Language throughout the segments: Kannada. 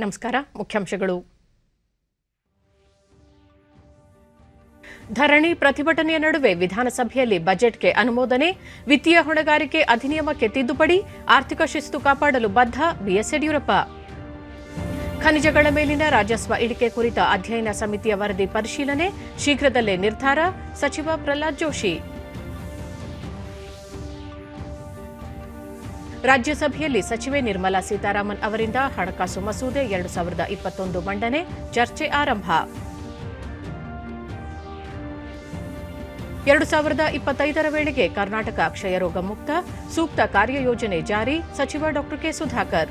ನಮಸ್ಕಾರ. ಮುಖ್ಯಾಂಶಗಳು. ಧರಣಿ ಪ್ರತಿಭಟನೆಯ ನಡುವೆ ವಿಧಾನಸಭೆಯಲ್ಲಿ ಬಜೆಟ್ಗೆ ಅನುಮೋದನೆ, ವಿತ್ತೀಯ ಹೊಣೆಗಾರಿಕೆ ಅಧಿನಿಯಮಕ್ಕೆ ತಿದ್ದುಪಡಿ, ಆರ್ಥಿಕ ಶಿಸ್ತು ಕಾಪಾಡಲು ಬದ್ಧ ಬಿಎಸ್ ಯಡಿಯೂರಪ್ಪ. ಖನಿಜಗಳ ಮೇಲಿನ ರಾಜಸ್ವ ಇಳಿಕೆ ಕುರಿತ ಅಧ್ಯಯನ ಸಮಿತಿಯ ವರದಿ ಪರಿಶೀಲನೆ, ಶೀಘ್ರದಲ್ಲೇ ನಿರ್ಧಾರ, ಸಚಿವ ಪ್ರಹ್ಲಾದ್ ಜೋಶಿ. ರಾಜ್ಯಸಭೆಯಲ್ಲಿ ಸಚಿವೆ ನಿರ್ಮಲಾ ಸೀತಾರಾಮನ್ ಅವರಿಂದ ಹಣಕಾಸು ಮಸೂದೆ 2021 ಮಂಡನೆ, ಚರ್ಚೆ ಆರಂಭ. 2025ರ ವೇಳೆಗೆ ಕರ್ನಾಟಕ ಕ್ಷಯರೋಗ ಮುಕ್ತ, ಸೂಕ್ತ ಕಾರ್ಯಯೋಜನೆ ಜಾರಿ, ಸಚಿವ ಡಾ ಕೆ ಸುಧಾಕರ್.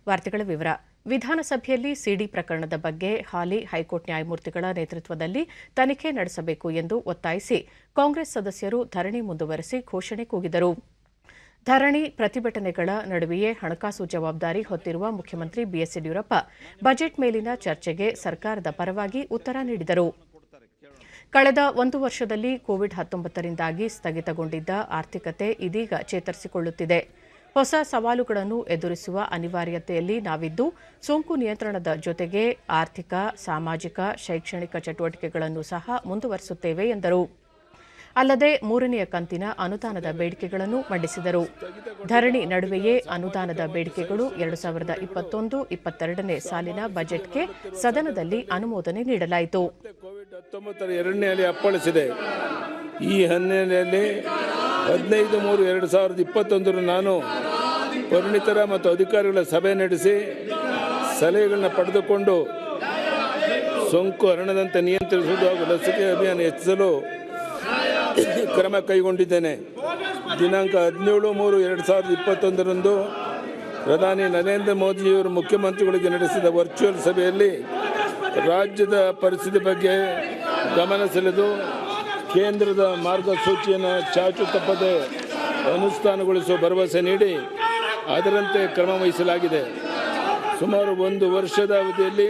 ವಾರ್ತೆಗಳ ವಿವರ. ವಿಧಾನಸಭೆಯಲ್ಲಿ ಸಿಡಿ ಪ್ರಕರಣದ ಬಗ್ಗೆ ಹಾಲಿ ಹೈಕೋರ್ಟ್ ನ್ಯಾಯಮೂರ್ತಿಗಳ ನೇತೃತ್ವದಲ್ಲಿ ತನಿಖೆ ನಡೆಸಬೇಕು ಎಂದು ಒತ್ತಾಯಿಸಿ ಕಾಂಗ್ರೆಸ್ ಸದಸ್ಯರು ಧರಣಿ ಮುಂದುವರೆಸಿ ಘೋಷಣೆ ಕೂಗಿದರು. ಧರಣಿ ಪ್ರತಿಭಟನೆಗಳ ನಡುವೆಯೇ ಹಣಕಾಸು ಜವಾಬ್ದಾರಿ ಹೊತ್ತಿರುವ ಮುಖ್ಯಮಂತ್ರಿ ಬಿಎಸ್ ಯಡಿಯೂರಪ್ಪ ಬಜೆಟ್ ಮೇಲಿನ ಚರ್ಚೆಗೆ ಸರ್ಕಾರದ ಪರವಾಗಿ ಉತ್ತರ ನೀಡಿದರು. ಕಳೆದ 1 ವರ್ಷದಲ್ಲಿ ಕೋವಿಡ್-19ರಿಂದಾಗಿ ಸ್ಥಗಿತಗೊಂಡಿದ್ದ ಆರ್ಥಿಕತೆ ಇದೀಗ ಚೇತರಿಸಿಕೊಳ್ಳುತ್ತಿದೆ. ಹೊಸ ಸವಾಲುಗಳನ್ನು ಎದುರಿಸುವ ಅನಿವಾರ್ಯತೆಯಲ್ಲಿ ನಾವಿದ್ದು, ಸೋಂಕು ನಿಯಂತ್ರಣದ ಜೊತೆಗೆ ಆರ್ಥಿಕ, ಸಾಮಾಜಿಕ, ಶೈಕ್ಷಣಿಕ ಚಟುವಟಿಕೆಗಳನ್ನು ಸಹ ಮುಂದುವರಿಸುತ್ತೇವೆ ಎಂದರು. ಅಲ್ಲದೆ 3ನೇ ಕಂತಿನ ಅನುದಾನದ ಬೇಡಿಕೆಗಳನ್ನು ಮಂಡಿಸಿದರು. ಧರಣಿ ನಡುವೆಯೇ ಅನುದಾನದ ಬೇಡಿಕೆಗಳು 2021-22ನೇ ಸಾಲಿನ ಬಜೆಟ್ಗೆ ಸದನದಲ್ಲಿ ಅನುಮೋದನೆ ನೀಡಲಾಯಿತು. ಕೋವಿಡ್-19 ಎರಡನೇ ಅಲೆ ಅಪ್ಪಳಿಸಿದೆ. ಈ ಹಿನ್ನೆಲೆಯಲ್ಲಿ 15/3/2021 ನಾನು ಪರಿಣಿತರ ಮತ್ತು ಅಧಿಕಾರಿಗಳ ಸಭೆ ನಡೆಸಿ ಸಲಹೆಗಳನ್ನು ಪಡೆದುಕೊಂಡು ಸೋಂಕು ಹರಡದಂತೆ ನಿಯಂತ್ರಿಸುವುದು ಹಾಗೂ ಲಸಿಕೆ ಅಭಿಯಾನ ಹೆಚ್ಚಿಸಲು ಕ್ರಮ ಕೈಗೊಂಡಿದ್ದೇನೆ. ದಿನಾಂಕ 17/3/2021 ಪ್ರಧಾನಿ ನರೇಂದ್ರ ಮೋದಿಯವರು ಮುಖ್ಯಮಂತ್ರಿಗಳಿಗೆ ನಡೆಸಿದ ವರ್ಚುವಲ್ ಸಭೆಯಲ್ಲಿ ರಾಜ್ಯದ ಪರಿಸ್ಥಿತಿ ಬಗ್ಗೆ ಗಮನ ಸೆಳೆದು ಕೇಂದ್ರದ ಮಾರ್ಗಸೂಚಿಯನ್ನು ಚಾಚು ತಪ್ಪದೆ ಅನುಷ್ಠಾನಗೊಳಿಸುವ ಭರವಸೆ ನೀಡಿ ಅದರಂತೆ ಕ್ರಮ ವಹಿಸಲಾಗಿದೆ. ಸುಮಾರು 1 ವರ್ಷದ ಅವಧಿಯಲ್ಲಿ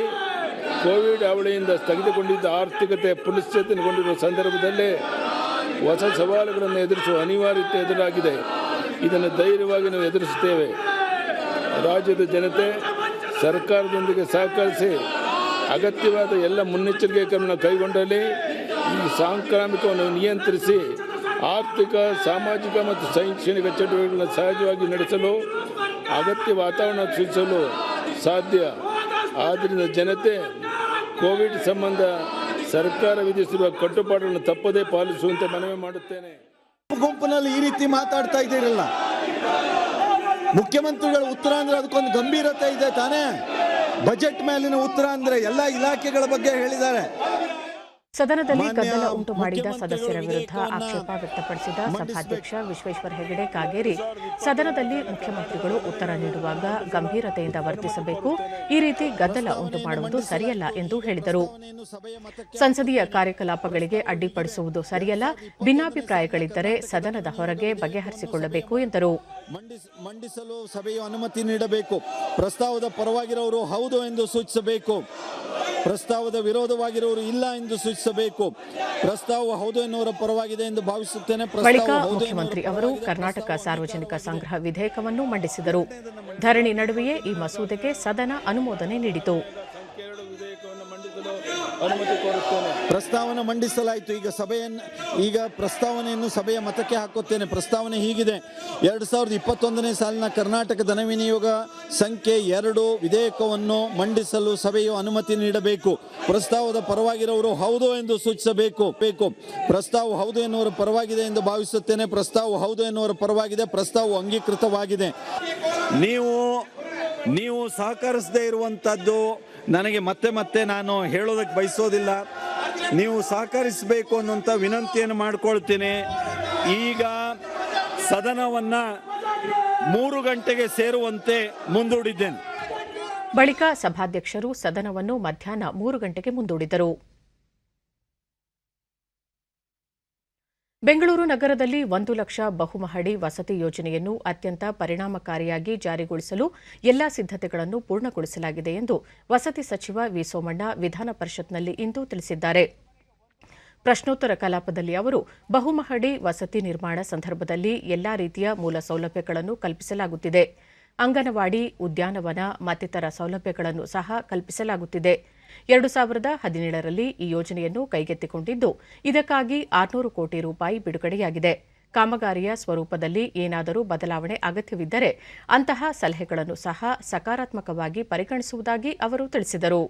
ಕೋವಿಡ್ ಹಾವಳಿಯಿಂದ ಸ್ಥಗಿತಗೊಂಡಿದ್ದ ಆರ್ಥಿಕತೆ ಪುನಶ್ಚೇತನಗೊಂಡಿರುವ ಸಂದರ್ಭದಲ್ಲಿ ಹೊಸ ಸವಾಲುಗಳನ್ನು ಎದುರಿಸುವ ಅನಿವಾರ್ಯತೆ ಎದುರಾಗಿದೆ. ಇದನ್ನು ಧೈರ್ಯವಾಗಿ ನಾವು ಎದುರಿಸುತ್ತೇವೆ. ರಾಜ್ಯದ ಜನತೆ ಸರ್ಕಾರದೊಂದಿಗೆ ಸಹಕರಿಸಿ ಅಗತ್ಯವಾದ ಎಲ್ಲ ಮುನ್ನೆಚ್ಚರಿಕೆ ಕ್ರಮ ಕೈಗೊಂಡಲ್ಲಿ ಈ ಸಾಂಕ್ರಾಮಿಕವನ್ನು ನಿಯಂತ್ರಿಸಿ ಆರ್ಥಿಕ, ಸಾಮಾಜಿಕ ಮತ್ತು ಶೈಕ್ಷಣಿಕ ಚಟುವಟಿಕೆಗಳನ್ನು ಸಹಜವಾಗಿ ನಡೆಸಲು ಅಗತ್ಯ ವಾತಾವರಣ ಸೃಷ್ಟಿಸಲು ಸಾಧ್ಯ. ಆದ್ದರಿಂದ ಜನತೆ ಕೋವಿಡ್ ಸಂಬಂಧ ಸರ್ಕಾರ ವಿಧಿಸಿರುವ ಕಟ್ಟುಪಾಡುಗಳನ್ನು ತಪ್ಪದೇ ಪಾಲಿಸುವಂತೆ ಮನವಿ ಮಾಡುತ್ತೇನೆ. ಗುಂಪಿನಲ್ಲಿ ಈ ರೀತಿ ಮಾತಾಡ್ತಾ ಇದ್ದೀರಲ್ಲ, ಮುಖ್ಯಮಂತ್ರಿಗಳ ಉತ್ತರ ಅಂದ್ರೆ ಅದಕ್ಕೊಂದು ಗಂಭೀರತೆ ಇದೆ ತಾನೇ. ಬಜೆಟ್ ಮೇಲಿನ ಉತ್ತರ ಅಂದ್ರೆ ಎಲ್ಲ ಇಲಾಖೆಗಳ ಬಗ್ಗೆ ಹೇಳಿದ್ದಾರೆ. ಸದನದಲ್ಲಿ ಗದ್ದಲ ಉಂಟು ಮಾಡಿದ ಸದಸ್ಯರ ವಿರುದ್ಧ ಆಕ್ಷೇಪ ವ್ಯಕ್ತಪಡಿಸಿದ ಸಭಾಧ್ಯಕ್ಷ ವಿಶ್ವೇಶ್ವರ ಹೆಗಡೆ ಕಾಗೇರಿ, ಸದನದಲ್ಲಿ ಮುಖ್ಯಮಂತ್ರಿಗಳು ಉತ್ತರ ನೀಡುವಾಗ ಗಂಭೀರತೆಯಿಂದ ವರ್ತಿಸಬೇಕು, ಈ ರೀತಿ ಗದ್ದಲ ಉಂಟು ಮಾಡುವುದು ಸರಿಯಲ್ಲ ಎಂದು ಹೇಳಿದರು. ಸಂಸದೀಯ ಕಾರ್ಯಕಲಾಪಗಳಿಗೆ ಅಡ್ಡಿಪಡಿಸುವುದು ಸರಿಯಲ್ಲ, ಭಿನ್ನಾಭಿಪ್ರಾಯಗಳಿದ್ದರೆ ಸದನದ ಹೊರಗೆ ಬಗೆಹರಿಸಿಕೊಳ್ಳಬೇಕು ಎಂದರು. ಮಂಡಿಸಲು ಸಭೆಯು ಅನುಮತಿ ನೀಡಬೇಕು. ಪ್ರಸ್ತಾವದ ಪರವಾಗಿರೋರು ಹೌದು ಎಂದು ಸೂಚಿಸಬೇಕು. ಪ್ರಸ್ತಾವದ ವಿರೋಧವಾಗಿರುವವರು ಇಲ್ಲ ಎಂದು ಸೂಚಿಸಬೇಕು. ಪ್ರಸ್ತಾವ ಹೌದು ಎನ್ನುವರ ಪರವಾಗಿದೆ ಎಂದು ಭಾವಿಸುತ್ತೇನೆ. ಬಳಿಕ ಮುಖ್ಯಮಂತ್ರಿ ಅವರು ಕರ್ನಾಟಕ ಸಾರ್ವಜನಿಕ ಸಂಗ್ರಹ ವಿಧೇಯಕವನ್ನು ಮಂಡಿಸಿದರು. ಧರಣಿ ನಡುವೆಯೇ ಈ ಮಸೂದೆಗೆ ಸದನ ಅನುಮೋದನೆ ನೀಡಿತು. ಪ್ರಸ್ತಾವನೆ ಮಂಡಿಸಲಾಯಿತು. ಈಗ ಪ್ರಸ್ತಾವನೆಯನ್ನು ಸಭೆಯ ಮತಕ್ಕೆ ಹಾಕುತ್ತೇನೆ. ಪ್ರಸ್ತಾವನೆ ಹೀಗಿದೆ: 2021ನೇ ಸಾಲಿನ ಕರ್ನಾಟಕ ಧನ ವಿನಿಯೋಗ ಸಂಖ್ಯೆ 2 ವಿಧೇಯಕವನ್ನು ಮಂಡಿಸಲು ಸಭೆಯು ಅನುಮತಿ ನೀಡಬೇಕು. ಪ್ರಸ್ತಾವದ ಪರವಾಗಿರುವವರು ಹೌದು ಎಂದು ಸೂಚಿಸಬೇಕು. ಪ್ರಸ್ತಾವ ಹೌದು ಎನ್ನುವರ ಪರವಾಗಿದೆ ಎಂದು ಭಾವಿಸುತ್ತೇನೆ. ಪ್ರಸ್ತಾವ ಹೌದು ಎನ್ನುವರ ಪರವಾಗಿದೆ. ಪ್ರಸ್ತಾವ ಅಂಗೀಕೃತವಾಗಿದೆ. ನೀವು ಸಹಕರಿಸದೇ ಇರುವಂತದ್ದು ನನಗೆ ಮತ್ತೆ ನಾನು ಹೇಳೋದಕ್ಕೆ ಬಯಸೋದಿಲ್ಲ. ನೀವು ಸಹಕರಿಸಬೇಕು ಅನ್ನುವಂಥ ವಿನಂತಿಯನ್ನು ಮಾಡಿಕೊಳ್ತೀನಿ. ಈಗ ಸದನವನ್ನ 3 ಗಂಟೆಗೆ ಸೇರುವಂತೆ ಮುಂದೂಡಿದ್ದೇನೆ. ಬಳಿಕ ಸಭಾಧ್ಯಕ್ಷರು ಸದನವನ್ನು ಮಧ್ಯಾಹ್ನ 3 ಗಂಟೆಗೆ ಮುಂದೂಡಿದರು. ಬೆಂಗಳೂರು ನಗರದಲ್ಲಿ 1 ಲಕ್ಷ ಬಹುಮಹಡಿ ವಸತಿ ಯೋಜನೆಯನ್ನು ಅತ್ಯಂತ ಪರಿಣಾಮಕಾರಿಯಾಗಿ ಜಾರಿಗೊಳಿಸಲು ಎಲ್ಲಾ ಸಿದ್ಧತೆಗಳನ್ನು ಪೂರ್ಣಗೊಳಿಸಲಾಗಿದೆ ಎಂದು ವಸತಿ ಸಚಿವ ವಿ ಸೋಮಣ್ಣ ವಿಧಾನ ಪರಿಷತ್ನಲ್ಲಿ ಇಂದು ತಿಳಿಸಿದ್ದಾರೆ. ಪ್ರಶ್ನೋತ್ತರ ಕಲಾಪದಲ್ಲಿ ಅವರು ಬಹುಮಹಡಿ ವಸತಿ ನಿರ್ಮಾಣ ಸಂದರ್ಭದಲ್ಲಿ ಎಲ್ಲಾ ರೀತಿಯ ಮೂಲ ಸೌಲಭ್ಯಗಳನ್ನು ಕಲ್ಪಿಸಲಾಗುತ್ತಿದೆ. ಅಂಗನವಾಡಿ, ಉದ್ಯಾನವನ ಮತ್ತಿತರ ಸೌಲಭ್ಯಗಳನ್ನು ಸಹ ಕಲ್ಪಿಸಲಾಗುತ್ತಿದೆ. 2017ರಲ್ಲಿ ಈ ಯೋಜನೆಯನ್ನು ಕೈಗೆತ್ತಿಕೊಂಡಿದ್ದು, ಇದಕ್ಕಾಗಿ 600 ಕೋಟಿ ರೂಪಾಯಿ ಬಿಡುಗಡೆಯಾಗಿದೆ. ಕಾಮಗಾರಿಯ ಸ್ವರೂಪದಲ್ಲಿ ಏನಾದರೂ ಬದಲಾವಣೆ ಅಗತ್ಯವಿದ್ದರೆ ಅಂತಹ ಸಲಹೆಗಳನ್ನು ಸಹ ಸಕಾರಾತ್ಮಕವಾಗಿ ಪರಿಗಣಿಸುವುದಾಗಿ ಅವರು ತಿಳಿಸಿದರು.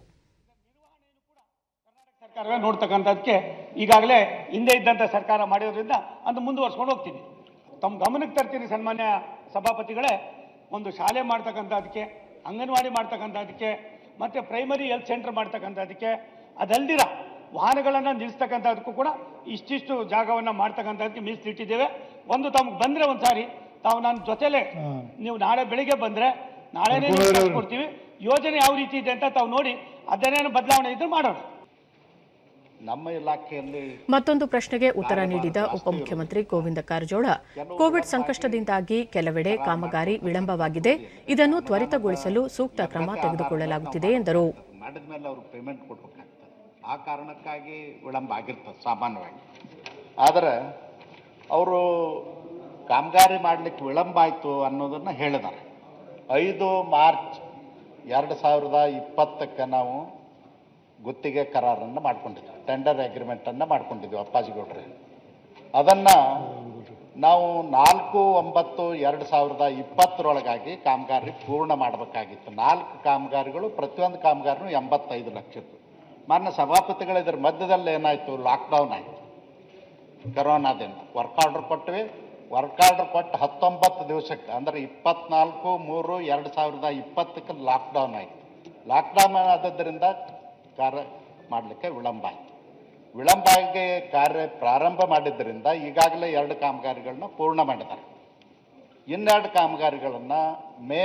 ಸರ್ಕಾರವೇ ನೋಡ್ತಕ್ಕಂಥದ್ದಕ್ಕೆ ಈಗಾಗಲೇ ಹಿಂದೆ ಇದ್ದಂಥ ಸರ್ಕಾರ ಮಾಡಿರೋದ್ರಿಂದ ಅದು ಮುಂದುವರ್ಸ್ಕೊಂಡು ಹೋಗ್ತೀನಿ. ತಮ್ಮ ಗಮನಕ್ಕೆ ತರ್ತೀನಿ ಸನ್ಮಾನ್ಯ ಸಭಾಪತಿಗಳೇ, ಒಂದು ಶಾಲೆ ಮಾಡ್ತಕ್ಕಂಥದ್ದಕ್ಕೆ, ಅಂಗನವಾಡಿ ಮಾಡ್ತಕ್ಕಂಥದ್ದಕ್ಕೆ, ಮತ್ತು ಪ್ರೈಮರಿ ಹೆಲ್ತ್ ಸೆಂಟರ್ ಮಾಡ್ತಕ್ಕಂಥದ್ದಕ್ಕೆ, ಅದಲ್ದಿರ ವಾಹನಗಳನ್ನು ನಿಲ್ಲಿಸ್ತಕ್ಕಂಥದ್ದಕ್ಕೂ ಕೂಡ ಇಷ್ಟಿಷ್ಟು ಜಾಗವನ್ನು ಮಾಡ್ತಕ್ಕಂಥದ್ದಕ್ಕೆ ಮೀಸಲಿಟ್ಟಿದ್ದೇವೆ. ಒಂದು ತಮಗೆ ಬಂದರೆ ಒಂದು ಸಾರಿ ತಾವು ನನ್ನ ಜೊತೆಲೇ ನೀವು ನಾಳೆ ಬೆಳಿಗ್ಗೆ ಬಂದರೆ ನಾಳೆನೇ ಕೊಡ್ತೀವಿ. ಯೋಜನೆ ಯಾವ ರೀತಿ ಇದೆ ಅಂತ ತಾವು ನೋಡಿ ಅದನ್ನೇನು ಬದಲಾವಣೆ ಇದ್ರೆ ಮಾಡೋಣ. ನಮ್ಮ ಇಲಾಖೆಯಲ್ಲಿ ಮತ್ತೊಂದು ಪ್ರಶ್ನೆಗೆ ಉತ್ತರ ನೀಡಿದ ಉಪಮುಖ್ಯಮಂತ್ರಿ ಗೋವಿಂದ ಕಾರಜೋಳ, ಕೋವಿಡ್ ಸಂಕಷ್ಟದಿಂದಾಗಿ ಕೆಲವೆಡೆ ಕಾಮಗಾರಿ ವಿಳಂಬವಾಗಿದೆ. ಇದನ್ನು ತ್ವರಿತಗೊಳಿಸಲು ಸೂಕ್ತ ಕ್ರಮ ತೆಗೆದುಕೊಳ್ಳಲಾಗುತ್ತಿದೆ ಎಂದರು. ಮಾಡಿದ ಮೇಲೆ ಅವರು ಪೇಮೆಂಟ್ ಕೊಡಬೇಕಾಗ್ತದೆ. ಆ ಕಾರಣಕ್ಕಾಗಿ ವಿಳಂಬ ಆಗಿರ್ತದೆ ಸಾಮಾನ್ಯವಾಗಿ. ಆದರೆ ಅವರು ಕಾಮಗಾರಿ ಮಾಡಲಿಕ್ಕೆ ವಿಳಂಬ ಆಯಿತು ಅನ್ನೋದನ್ನು ಹೇಳಿದ್ದಾರೆ. 5 ಮಾರ್ಚ್ 2020ಕ್ಕೆ ನಾವು ಗುತ್ತಿಗೆ ಕರಾರನ್ನು ಮಾಡ್ಕೊಂಡಿದ್ವಿ, ಟೆಂಡರ್ ಅಗ್ರಿಮೆಂಟನ್ನು ಮಾಡ್ಕೊಂಡಿದ್ವಿ ಅಪ್ಪಾಜಿಗೌಡ್ರೆ. ಅದನ್ನು ನಾವು 4/9/2020 ಕಾಮಗಾರಿ ಪೂರ್ಣ ಮಾಡಬೇಕಾಗಿತ್ತು. 4 ಕಾಮಗಾರಿಗಳು, ಪ್ರತಿಯೊಂದು ಕಾಮಗಾರಿನೂ 85 ಲಕ್ಷದ್ದು. ಮಾನ್ಯ ಸಭಾಪತಿಗಳು ಇದರ ಮಧ್ಯದಲ್ಲಿ ಏನಾಯಿತು, ಲಾಕ್ಡೌನ್ ಆಯಿತು ಕರೋನಾದಿಂದ. ವರ್ಕ್ ಆರ್ಡರ್ ಕೊಟ್ಟಿವಿ. ವರ್ಕ್ ಆರ್ಡರ್ ಕೊಟ್ಟು 19 ದಿವಸಕ್ಕೆ, ಅಂದರೆ 24/3/2020ಕ್ಕೆ ಲಾಕ್ಡೌನ್ ಆಯಿತು. ಲಾಕ್ಡೌನ್ ಆದದ್ದರಿಂದ ಕಾರ್ಯ ಮಾಡಲಿಕ್ಕೆ ವಿಳಂಬ ಆಯಿತು. ವಿಳಂಬವಾಗಿ ಕಾರ್ಯ ಪ್ರಾರಂಭ ಮಾಡಿದ್ದರಿಂದ ಈಗಾಗಲೇ 2 ಕಾಮಗಾರಿಗಳನ್ನ ಪೂರ್ಣ ಮಾಡಿದ್ದಾರೆ. 2 ಕಾಮಗಾರಿಗಳನ್ನು ಮೇ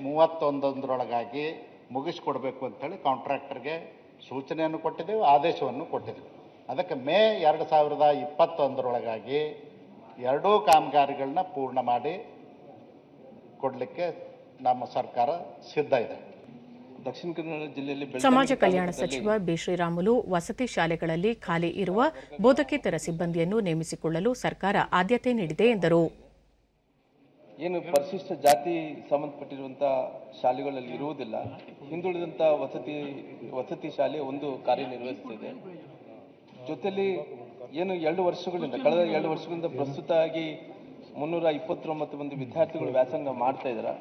31 ಮುಗಿಸ್ಕೊಡ್ಬೇಕು ಅಂಥೇಳಿ ಕಾಂಟ್ರಾಕ್ಟರ್ಗೆ ಸೂಚನೆಯನ್ನು ಕೊಟ್ಟಿದ್ದೇವೆ, ಆದೇಶವನ್ನು ಕೊಟ್ಟಿದ್ದೇವೆ. ಅದಕ್ಕೆ ಮೇ 2021 2 ಕಾಮಗಾರಿಗಳನ್ನ ಪೂರ್ಣ ಮಾಡಿ ಕೊಡಲಿಕ್ಕೆ ನಮ್ಮ ಸರ್ಕಾರ ಸಿದ್ಧ ಇದೆ. ದಕ್ಷಿಣ ಕನ್ನಡ ಜಿಲ್ಲೆಯಲ್ಲಿ ಸಮಾಜ ಕಲ್ಯಾಣ ಸಚಿವ ಬಿ. ಶ್ರೀರಾಮುಲು ವಸತಿ ಶಾಲೆಗಳಲ್ಲಿ ಖಾಲಿ ಇರುವ ಬೋಧಕೇತರ ಸಿಬ್ಬಂದಿಯನ್ನು ನೇಮಿಸಿಕೊಳ್ಳಲು ಸರ್ಕಾರ ಆದ್ಯತೆ ನೀಡಿದೆ ಎಂದರು. ಏನು ಪರಿಶಿಷ್ಟ ಜಾತಿ ಸಂಬಂಧಪಟ್ಟಿರುವಂತಹ ಶಾಲೆಗಳಲ್ಲಿ ಇರುವುದಿಲ್ಲ, ಹಿಂದುಳಿದಂತ ವಸತಿ ಶಾಲೆ ಒಂದು ಕಾರ್ಯನಿರ್ವಹಿಸುತ್ತಿದೆ. ಜೊತೆಲಿ ಏನು ಕಳೆದ 2 ವರ್ಷಗಳಿಂದ ಪ್ರಸ್ತುತ ಆಗಿ 329 ಮಂದಿ ವಿದ್ಯಾರ್ಥಿಗಳು ವ್ಯಾಸಂಗ ಮಾಡ್ತಾ ಇದ್ದಾರೆ.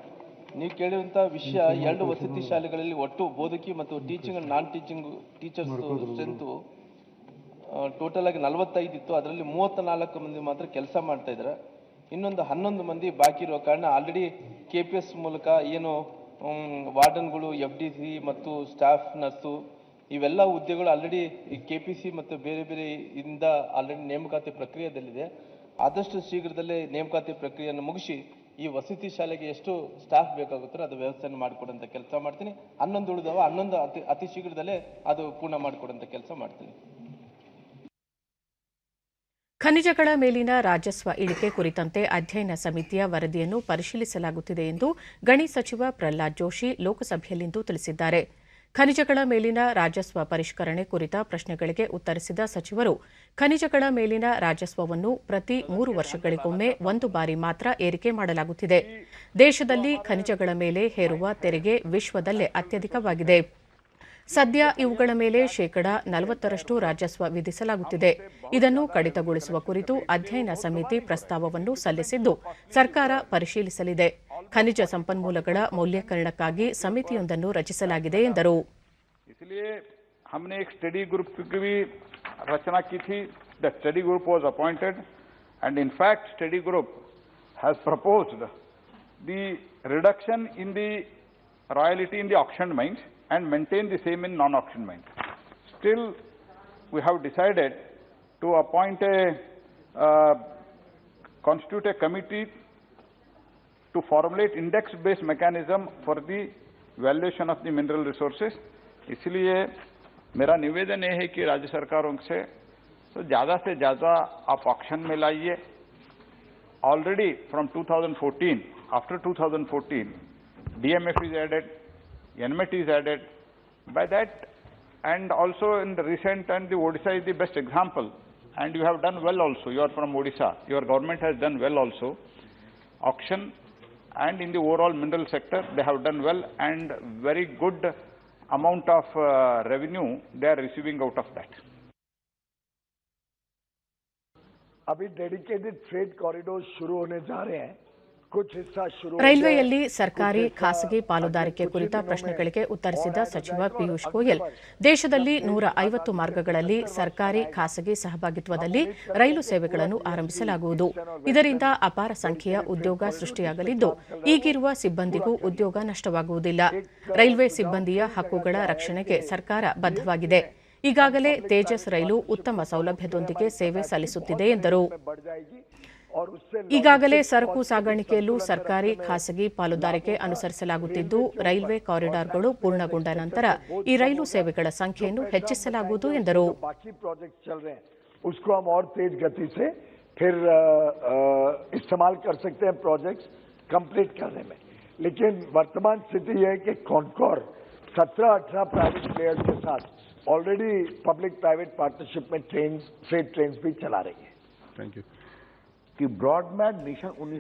ನೀವು ಕೇಳಿರುವಂಥ ವಿಷಯ, 2 ವಸತಿ ಶಾಲೆಗಳಲ್ಲಿ ಒಟ್ಟು ಬೋಧಕಿ ಮತ್ತು teaching and non teaching teachers strength total ಆಗಿ 45 ಇತ್ತು. ಅದರಲ್ಲಿ 34 ಮಂದಿ ಮಾತ್ರ ಕೆಲಸ ಮಾಡ್ತಾ ಇದ್ದಾರೆ. ಇನ್ನೊಂದು 11 ಮಂದಿ ಬಾಕಿ ಇರುವ ಕಾರಣ ಆಲ್ರೆಡಿ KPS ಮೂಲಕ ಏನು ವಾರ್ಡನ್ಗಳು, FDC ಮತ್ತು ಸ್ಟಾಫ್ ನರ್ಸು ಇವೆಲ್ಲ ಹುದ್ದೆಗಳು ಆಲ್ರೆಡಿ KPC ಮತ್ತು ಬೇರೆ ಬೇರೆ ಇಂದ ಆಲ್ರೆಡಿ ನೇಮಕಾತಿ ಪ್ರಕ್ರಿಯೆಯಲ್ಲಿದೆ. ಆದಷ್ಟು ಶೀಘ್ರದಲ್ಲೇ ನೇಮಕಾತಿ ಪ್ರಕ್ರಿಯೆಯನ್ನು ಮುಗಿಸಿ ಈ ವಸತಿ ಶಾಲೆಗೆ ಎಷ್ಟು ಸ್ಟಾಫ್ ಬೇಕಾಗುತ್ತೋ ಅದು ವ್ಯವಸ್ಥೆಯನ್ನು ಮಾಡಿಕೊಡಂತ ಕೆಲಸ ಮಾಡ್ತೀನಿ. 11 ಉಳಿದವ 11 ಅತಿ ಶೀಘ್ರದಲ್ಲೇ ಅದು ಪೂರ್ಣ ಮಾಡಿಕೊಡಂತ ಕೆಲಸ ಮಾಡ್ತೀನಿ. ಖನಿಜಗಳ ಮೇಲಿನ ರಾಜಸ್ವ ಇಳಿಕೆ ಕುರಿತಂತೆ ಅಧ್ಯಯನ ಸಮಿತಿಯ ವರದಿಯನ್ನು ಪರಿಶೀಲಿಸಲಾಗುತ್ತಿದೆ ಎಂದು ಗಣಿ ಸಚಿವ ಪ್ರಹ್ಲಾದ್ ಜೋಶಿ ಲೋಕಸಭೆಯಲ್ಲಿಂದು ತಿಳಿಸಿದ್ದಾರೆ. ಖನಿಜಗಳ ಮೇಲಿನ ರಾಜಸ್ವ ಪರಿಷ್ಕರಣೆ ಕುರಿತ ಪ್ರಶ್ನೆಗಳಿಗೆ ಉತ್ತರಿಸಿದ ಸಚಿವರು, ಖನಿಜಗಳ ಮೇಲಿನ ರಾಜಸ್ವವನ್ನು ಪ್ರತಿ 3 ವರ್ಷಗಳಿಗೊಮ್ಮೆ 1 ಬಾರಿ ಮಾತ್ರ ಏರಿಕೆ ಮಾಡಲಾಗುತ್ತಿದೆ. ದೇಶದಲ್ಲಿ ಖನಿಜಗಳ ಮೇಲೆ ಹೇರುವ ತೆರಿಗೆ ವಿಶ್ವದಲ್ಲೇ ಅತ್ಯಧಿಕವಾಗಿದೆ. ಸದ್ಯ ಇವುಗಳ ಮೇಲೆ 40% ರಾಜಸ್ವ ವಿಧಿಸಲಾಗುತ್ತಿದೆ. ಇದನ್ನು ಕಡಿತಗೊಳಿಸುವ ಕುರಿತು ಅಧ್ಯಯನ ಸಮಿತಿ ಪ್ರಸ್ತಾವವನ್ನು ಸಲ್ಲಿಸಿದ್ದು, ಸರ್ಕಾರ ಪರಿಶೀಲಿಸಲಿದೆ. ಖನಿಜ ಸಂಪನ್ಮೂಲಗಳ ಮೌಲ್ಯೀಕರಣಕ್ಕಾಗಿ ಸಮಿತಿಯೊಂದನ್ನು ರಚಿಸಲಾಗಿದೆ ಎಂದರು. इसलिए हमने एक स्टडी ग्रुप की भी रचना की थी. The study group was appointed and in fact study group has proposed the reduction in the royalty in the auctioned mines and maintain the same in non-auction mines. Still, we have decided to appoint constitute a committee to formulate index-based mechanism for the valuation of the mineral resources. इसलिए मेरा निवेदन ये है कि राज्य सरकारों से तो ज़्यादा से ज़्यादा आप ऑक्शन में लाइए. Already from 2014, after 2014, DMF is added, NMET is added. By that, and also in the recent, and the Odisha is the best example, and you have done well also. You are from Odisha. Your government has done well also. Auction and in the overall mineral sector, they have done well, and very good amount of revenue they are receiving out of that. अभी डेडिकेटेड फ्रेट कॉरिडोर शुरू होने जा रहे हैं. कुछ हिस्सा शुरू. ರೈಲ್ವೆಯಲ್ಲಿ ಸರ್ಕಾರಿ ಖಾಸಗಿ ಪಾಲುದಾರಿಕೆ ಕುರಿತ ಪ್ರಶ್ನೆಗಳಿಗೆ ಉತ್ತರಿಸಿದ ಸಚಿವ ಪಿಯೂಷ್ ಗೋಯಲ್, ದೇಶದಲ್ಲಿ 150 ಮಾರ್ಗಗಳಲ್ಲಿ ಸರ್ಕಾರಿ ಖಾಸಗಿ ಸಹಭಾಗಿತ್ವದಲ್ಲಿ ರೈಲು ಸೇವೆಗಳನ್ನು ಆರಂಭಿಸಲಾಗುವುದು. ಇದರಿಂದ ಅಪಾರ ಸಂಖ್ಯೆಯ ಉದ್ಯೋಗ ಸೃಷ್ಟಿಯಾಗಲಿದ್ದು, ಈಗಿರುವ ಸಿಬ್ಬಂದಿಗೂ ಉದ್ಯೋಗ ನಷ್ಟವಾಗುವುದಿಲ್ಲ. ರೈಲ್ವೆ ಸಿಬ್ಬಂದಿಯ ಹಕ್ಕುಗಳ ರಕ್ಷಣೆಗೆ ಸರ್ಕಾರ ಬದ್ಧವಾಗಿದೆ. ಈಗಾಗಲೇ ತೇಜಸ್ ರೈಲು ಉತ್ತಮ ಸೌಲಭ್ಯದೊಂದಿಗೆ ಸೇವೆ ಸಲ್ಲಿಸುತ್ತಿದೆ ಎಂದರು. ಈಗಾಗಲೇ ಸರಕು ಸಾಗಾಣಿಕೆಯಲ್ಲೂ ಸರ್ಕಾರಿ ಖಾಸಗಿ ಪಾಲುದಾರಿಕೆ ಅನುಸರಿಸಲಾಗುತ್ತಿದ್ದು, ರೈಲ್ವೆ ಕಾರಿಡಾರ್ಗಳು ಪೂರ್ಣಗೊಂಡ ನಂತರ ಈ ರೈಲು ಸೇವೆಗಳ ಸಂಖ್ಯೆಯನ್ನು ಹೆಚ್ಚಿಸಲಾಗುವುದು ಎಂದರು. इस्तेमाल कर सकते हैं प्रोजेक्ट्स कंप्लीट करने में. लेकिन वर्तमान स्थिति है कि कॉनकॉर 17-18 प्राइवेट प्लेयर्स के साथ ऑलरेडी पब्लिक प्राइवेट पार्टनरशिप में फ्रेट ट्रेन्स भी चला रही है. Thank you.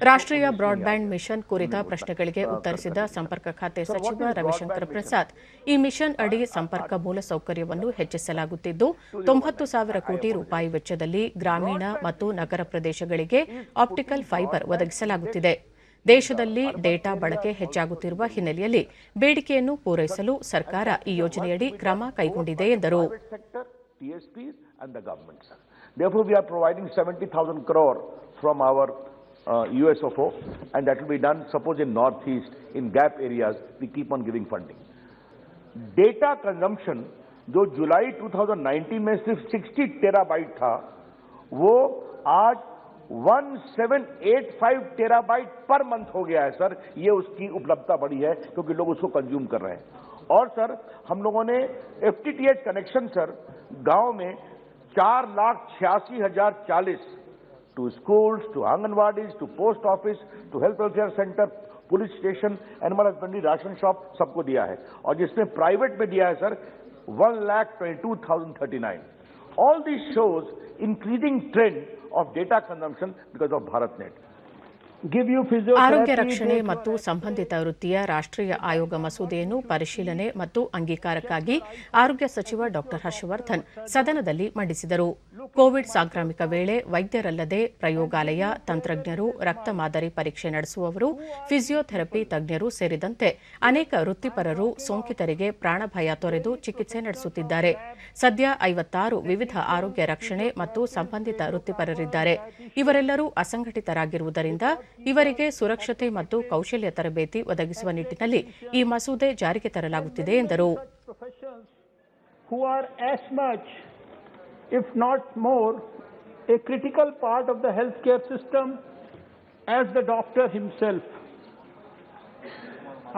ರಾಷ್ಟ್ರೀಯ ಬ್ರಾಡ್ಬ್ಯಾಂಡ್ ಮಿಷನ್ ಕುರಿತ ಪ್ರಶ್ನೆಗಳಿಗೆ ಉತ್ತರಿಸಿದ ಸಂಪರ್ಕ ಖಾತೆ ಸಚಿವ ರವಿಶಂಕರ್ ಪ್ರಸಾದ್, ಈ ಮಿಷನ್ ಅಡಿ ಸಂಪರ್ಕ ಮೂಲಸೌಕರ್ಯವನ್ನು ಹೆಚ್ಚಿಸಲಾಗುತ್ತಿದ್ದು, 90,000 ಕೋಟಿ ರೂಪಾಯಿ ವೆಚ್ಚದಲ್ಲಿ ಗ್ರಾಮೀಣ ಮತ್ತು ನಗರ ಪ್ರದೇಶಗಳಿಗೆ ಆಪ್ಟಿಕಲ್ ಫೈಬರ್ ಒದಗಿಸಲಾಗುತ್ತಿದೆ. ದೇಶದಲ್ಲಿ ಡೇಟಾ ಬಳಕೆ ಹೆಚ್ಚಾಗುತ್ತಿರುವ ಹಿನ್ನೆಲೆಯಲ್ಲಿ ಬೇಡಿಕೆಯನ್ನು ಪೂರೈಸಲು ಸರ್ಕಾರ ಈ ಯೋಜನೆಯಡಿ ಕ್ರಮ ಕೈಗೊಂಡಿದೆ ಎಂದರು. Therefore, we are providing 70,000 crore from our USOFO, and that will be done, suppose in Northeast, in gap areas, we keep on giving funding. Data consumption, जो जुलाई 2019 में सिर्फ 60 टेराबाइट था, वो आज 1785 टेराबाइट पर मंथ हो गया है सर. ये उसकी उपलब्धता बढ़ी है क्योंकि लोग उसको कंज्यूम कर रहे हैं. और सर, हम लोगों ने FTTH कनेक्शन सर गांव में 4,86,040 to schools, to Anganwadis, to post office, to health welfare center, police station, animal husbandry, ration shop सबको दिया है. और जिसमें प्राइवेट में दिया है sir 1,22,039. All this shows increasing trend of data consumption because of BharatNet. ಆರೋಗ್ಯ ರಕ್ಷಣೆ ಮತ್ತು ಸಂಬಂಧಿತ ವೃತ್ತಿಯ ರಾಷ್ಟ್ರೀಯ ಆಯೋಗ ಮಸೂದೆಯನ್ನು ಪರಿಶೀಲನೆ ಮತ್ತು ಅಂಗೀಕಾರಕ್ಕಾಗಿ ಆರೋಗ್ಯ ಸಚಿವ ಡಾ ಹರ್ಷವರ್ಧನ್ ಸದನದಲ್ಲಿ ಮಂಡಿಸಿದರು. ಕೋವಿಡ್ ಸಾಂಕ್ರಾಮಿಕ ವೇಳೆ ವೈದ್ಯರಲ್ಲದೆ ಪ್ರಯೋಗಾಲಯ, ತಂತ್ರಜ್ಞರು, ರಕ್ತ ಮಾದರಿ ಪರೀಕ್ಷೆ ನಡೆಸುವವರು, ಫಿಸಿಯೋಥೆರಪಿ ತಜ್ಞರು ಸೇರಿದಂತೆ ಅನೇಕ ವೃತ್ತಿಪರರು ಸೋಂಕಿತರಿಗೆ ಪ್ರಾಣಭಯ ತೊರೆದು ಚಿಕಿತ್ಸೆ ನಡೆಸುತ್ತಿದ್ದಾರೆ. ಸದ್ಯ 56 ವಿವಿಧ ಆರೋಗ್ಯ ರಕ್ಷಣೆ ಮತ್ತು ಸಂಬಂಧಿತ ವೃತ್ತಿಪರರಿದ್ದಾರೆ. ಇವರೆಲ್ಲರೂ ಅಸಂಘಟಿತರಾಗಿರುವುದರಿಂದ ಇವರಿಗೆ ಸುರಕ್ಷತೆ ಮತ್ತು ಕೌಶಲ್ಯ ತರಬೇತಿ ಒದಗಿಸುವ ನಿಟ್ಟಿನಲ್ಲಿ ಈ ಮಸೂದೆ ಜಾರಿಗೆ ತರಲಾಗುತ್ತಿದೆ ಎಂದರು. If not more, a critical part of the healthcare system as the doctor himself.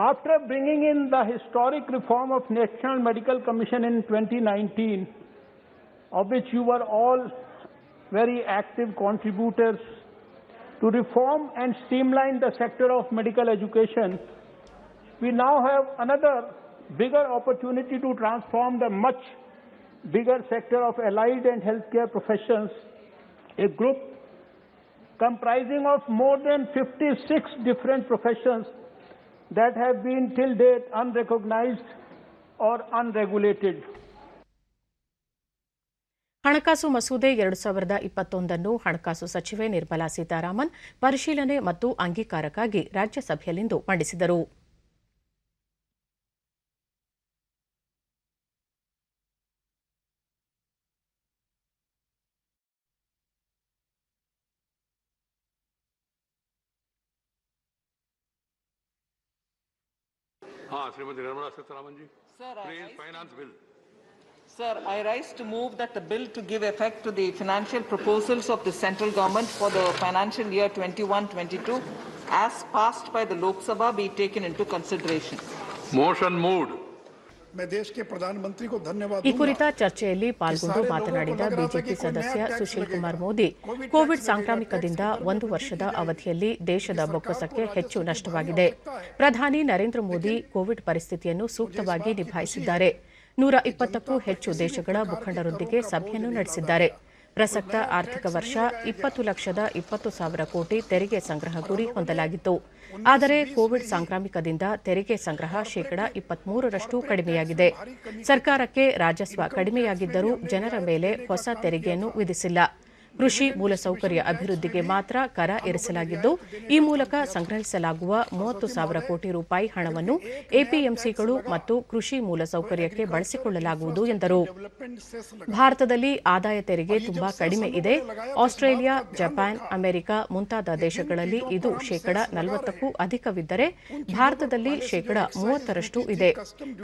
After bringing in the historic reform of National Medical Commission in 2019, of which you were all very active contributors, to reform and streamline the sector of medical education, we now have another bigger opportunity to transform the much bigger sector of allied and healthcare professions, a group comprising of more than 56 different professions that have been till date unrecognized or unregulated. ಹಣಕಾಸು ಮಸೂದೆ 2021 ಹಣಕಾಸು ಸಚಿವೆ ನಿರ್ಮಲಾ ಸೀತಾರಾಮನ್ ಪರಿಶೀಲನೆ ಮತ್ತು ಅಂಗೀಕಾರಕ್ಕಾಗಿ ರಾಜ್ಯಸಭೆಯಲ್ಲಿಂದು ಮಂಡಿಸಿದರು. Shrimati Nirmala Sitharaman ji, please finance bill. Sir, I rise to move that the bill to give effect to the financial proposals of the central government for the financial year 21-22 as passed by the Lok Sabha be taken into consideration. Motion moved. ಈ ಕುರಿತ ಚರ್ಚೆಯಲ್ಲಿ ಪಾಲ್ಗೊಂಡು ಮಾತನಾಡಿದ ಬಿಜೆಪಿ ಸದಸ್ಯ ಸುಶೀಲ್ ಕುಮಾರ್ ಮೋದಿ, ಕೋವಿಡ್ ಸಾಂಕ್ರಾಮಿಕದಿಂದ 1 ವರ್ಷದ ಅವಧಿಯಲ್ಲಿ ದೇಶದ ಬೊಕ್ಕಸಕ್ಕೆ ಹೆಚ್ಚು ನಷ್ಟವಾಗಿದೆ. ಪ್ರಧಾನಿ ನರೇಂದ್ರ ಮೋದಿ ಕೋವಿಡ್ ಪರಿಸ್ಥಿತಿಯನ್ನು ಸೂಕ್ತವಾಗಿ ನಿಭಾಯಿಸಿದ್ದಾರೆ. 120ಕ್ಕೂ ಹೆಚ್ಚು ದೇಶಗಳ ಮುಖಂಡರೊಂದಿಗೆ ಸಭೆಯನ್ನು ನಡೆಸಿದ್ದಾರೆ. ಪ್ರಸಕ್ತ ಆರ್ಥಿಕ ವರ್ಷ 20,20,000 ಕೋಟಿ ತೆರಿಗೆ ಸಂಗ್ರಹ ಗುರಿ ಹೊಂದಲಾಗಿತ್ತು. ಆದರೆ ಕೋವಿಡ್ ಸಾಂಕ್ರಾಮಿಕದಿಂದ ತೆರಿಗೆ ಸಂಗ್ರಹ ಶೇಕಡ 23ರಷ್ಟು ಕಡಿಮೆಯಾಗಿದೆ. ಸರ್ಕಾರಕ್ಕೆ ರಾಜಸ್ವ ಕಡಿಮೆಯಾಗಿದ್ದರೂ ಜನರ ಮೇಲೆ ಹೊಸ ತೆರಿಗೆಯನ್ನು ವಿಧಿಸಿಲ್ಲ. ಕೃಷಿ ಮೂಲಸೌಕರ್ಯ ಅಭಿವೃದ್ಧಿಗೆ ಮಾತ್ರ ಕರ ಇರಿಸಲಾಗಿದ್ದು, ಈ ಮೂಲಕ ಸಂಗ್ರಹಿಸಲಾಗುವ 30,000 ಕೋಟಿ ರೂಪಾಯಿ ಹಣವನ್ನು ಎಪಿಎಂಸಿಗಳು ಮತ್ತು ಕೃಷಿ ಮೂಲಸೌಕರ್ಯಕ್ಕೆ ಬಳಸಿಕೊಳ್ಳಲಾಗುವುದು ಎಂದರು. ಭಾರತದಲ್ಲಿ ಆದಾಯ ತೆರಿಗೆ ತುಂಬಾ ಕಡಿಮೆ ಇದೆ. ಆಸ್ಟ್ರೇಲಿಯಾ, ಜಪಾನ್, ಅಮೆರಿಕ ಮುಂತಾದ ದೇಶಗಳಲ್ಲಿ ಇದು ಶೇಕಡ 40ಕ್ಕೂ ಅಧಿಕವಿದ್ದರೆ ಭಾರತದಲ್ಲಿ ಶೇಕಡ 30ರಷ್ಟು ಇದೆ.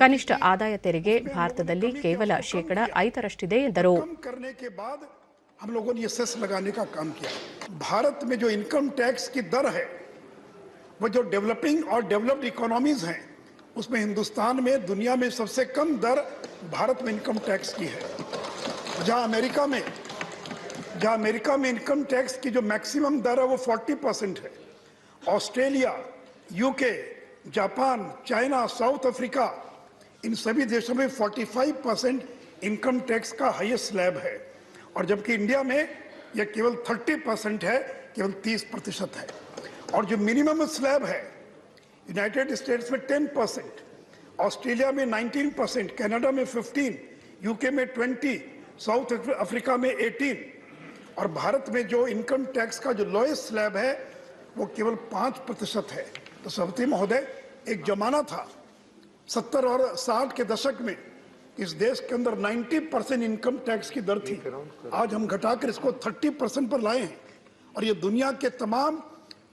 ಕನಿಷ್ಠ ಆದಾಯ ತೆರಿಗೆ ಭಾರತದಲ್ಲಿ ಕೇವಲ ಶೇಕಡ 5ರಷ್ಟಿದೆ ಎಂದರು. हम लोगों ने ये सेस लगाने का काम किया। भारत में जो इनकम टैक्स की दर है वो जो डेवलपिंग और डेवलप्ड इकोनॉमीज हैं उसमें हिंदुस्तान में दुनिया में सबसे कम दर भारत में इनकम टैक्स की है। जहां अमेरिका में इनकम टैक्स की जो मैक्सिमम दर है वो 40% है। Australia, UK, Japan, China, South Africa, इन सभी देशों में 45% इनकम टैक्स का हाईएस्ट स्लैब है, और जबकि इंडिया में यह केवल 30% है, केवल 30% है। और जो मिनिमम स्लैब है यूनाइटेड स्टेट्स में 10%, ऑस्ट्रेलिया में 19%, कनाडा में 15%, यूके में 20%, साउथ अफ्रीका में 18%, और भारत में जो इनकम टैक्स का जो लोएस्ट स्लैब है वो केवल 5% है। तो सभापति महोदय, एक जमाना था 70 और 60 के दशक में इस देश के अंदर 90% इनकम टैक्स की दर थी। आज हम घटाकर इसको 30% पर लाए हैं, और ये दुनिया के तमाम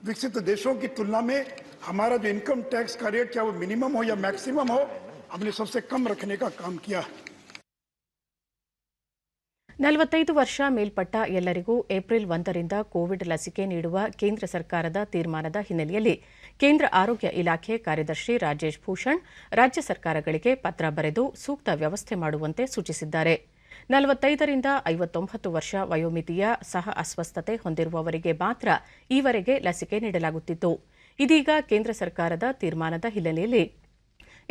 विकसित देशों की तुलना में हमारा जो इनकम टैक्स का रेट, चाहे वो मिनिमम हो या मैक्सिमम हो, हमने सबसे कम रखने का काम किया है। 45 ವರ್ಷ ಮೇಲ್ಪಟ್ಟ ಎಲ್ಲರಿಗೂ ಏಪ್ರಿಲ್ 1ರಿಂದ ಕೋವಿಡ್ ಲಸಿಕೆ ನೀಡುವ ಕೇಂದ್ರ ಸರ್ಕಾರದ ತೀರ್ಮಾನದ ಹಿನ್ನೆಲೆಯಲ್ಲಿ ಕೇಂದ್ರ ಆರೋಗ್ಯ ಇಲಾಖೆ ಕಾರ್ಯದರ್ಶಿ ರಾಜೇಶ್ ಭೂಷಣ್ ರಾಜ್ಯ ಸರ್ಕಾರಗಳಿಗೆ ಪತ್ರ ಬರೆದು ಸೂಕ್ತ ವ್ಯವಸ್ಥೆ ಮಾಡುವಂತೆ ಸೂಚಿಸಿದ್ದಾರೆ. 45ರಿಂದ 59 ವರ್ಷ ವಯೋಮಿತಿಯ ಸಹ ಅಸ್ವಸ್ಥತೆ ಹೊಂದಿರುವವರಿಗೆ ಮಾತ್ರ ಈವರೆಗೆ ಲಸಿಕೆ ನೀಡಲಾಗುತ್ತಿತ್ತು. ಇದೀಗ ಕೇಂದ್ರ ಸರ್ಕಾರದ ತೀರ್ಮಾನದ ಹಿನ್ನೆಲೆಯಲ್ಲಿ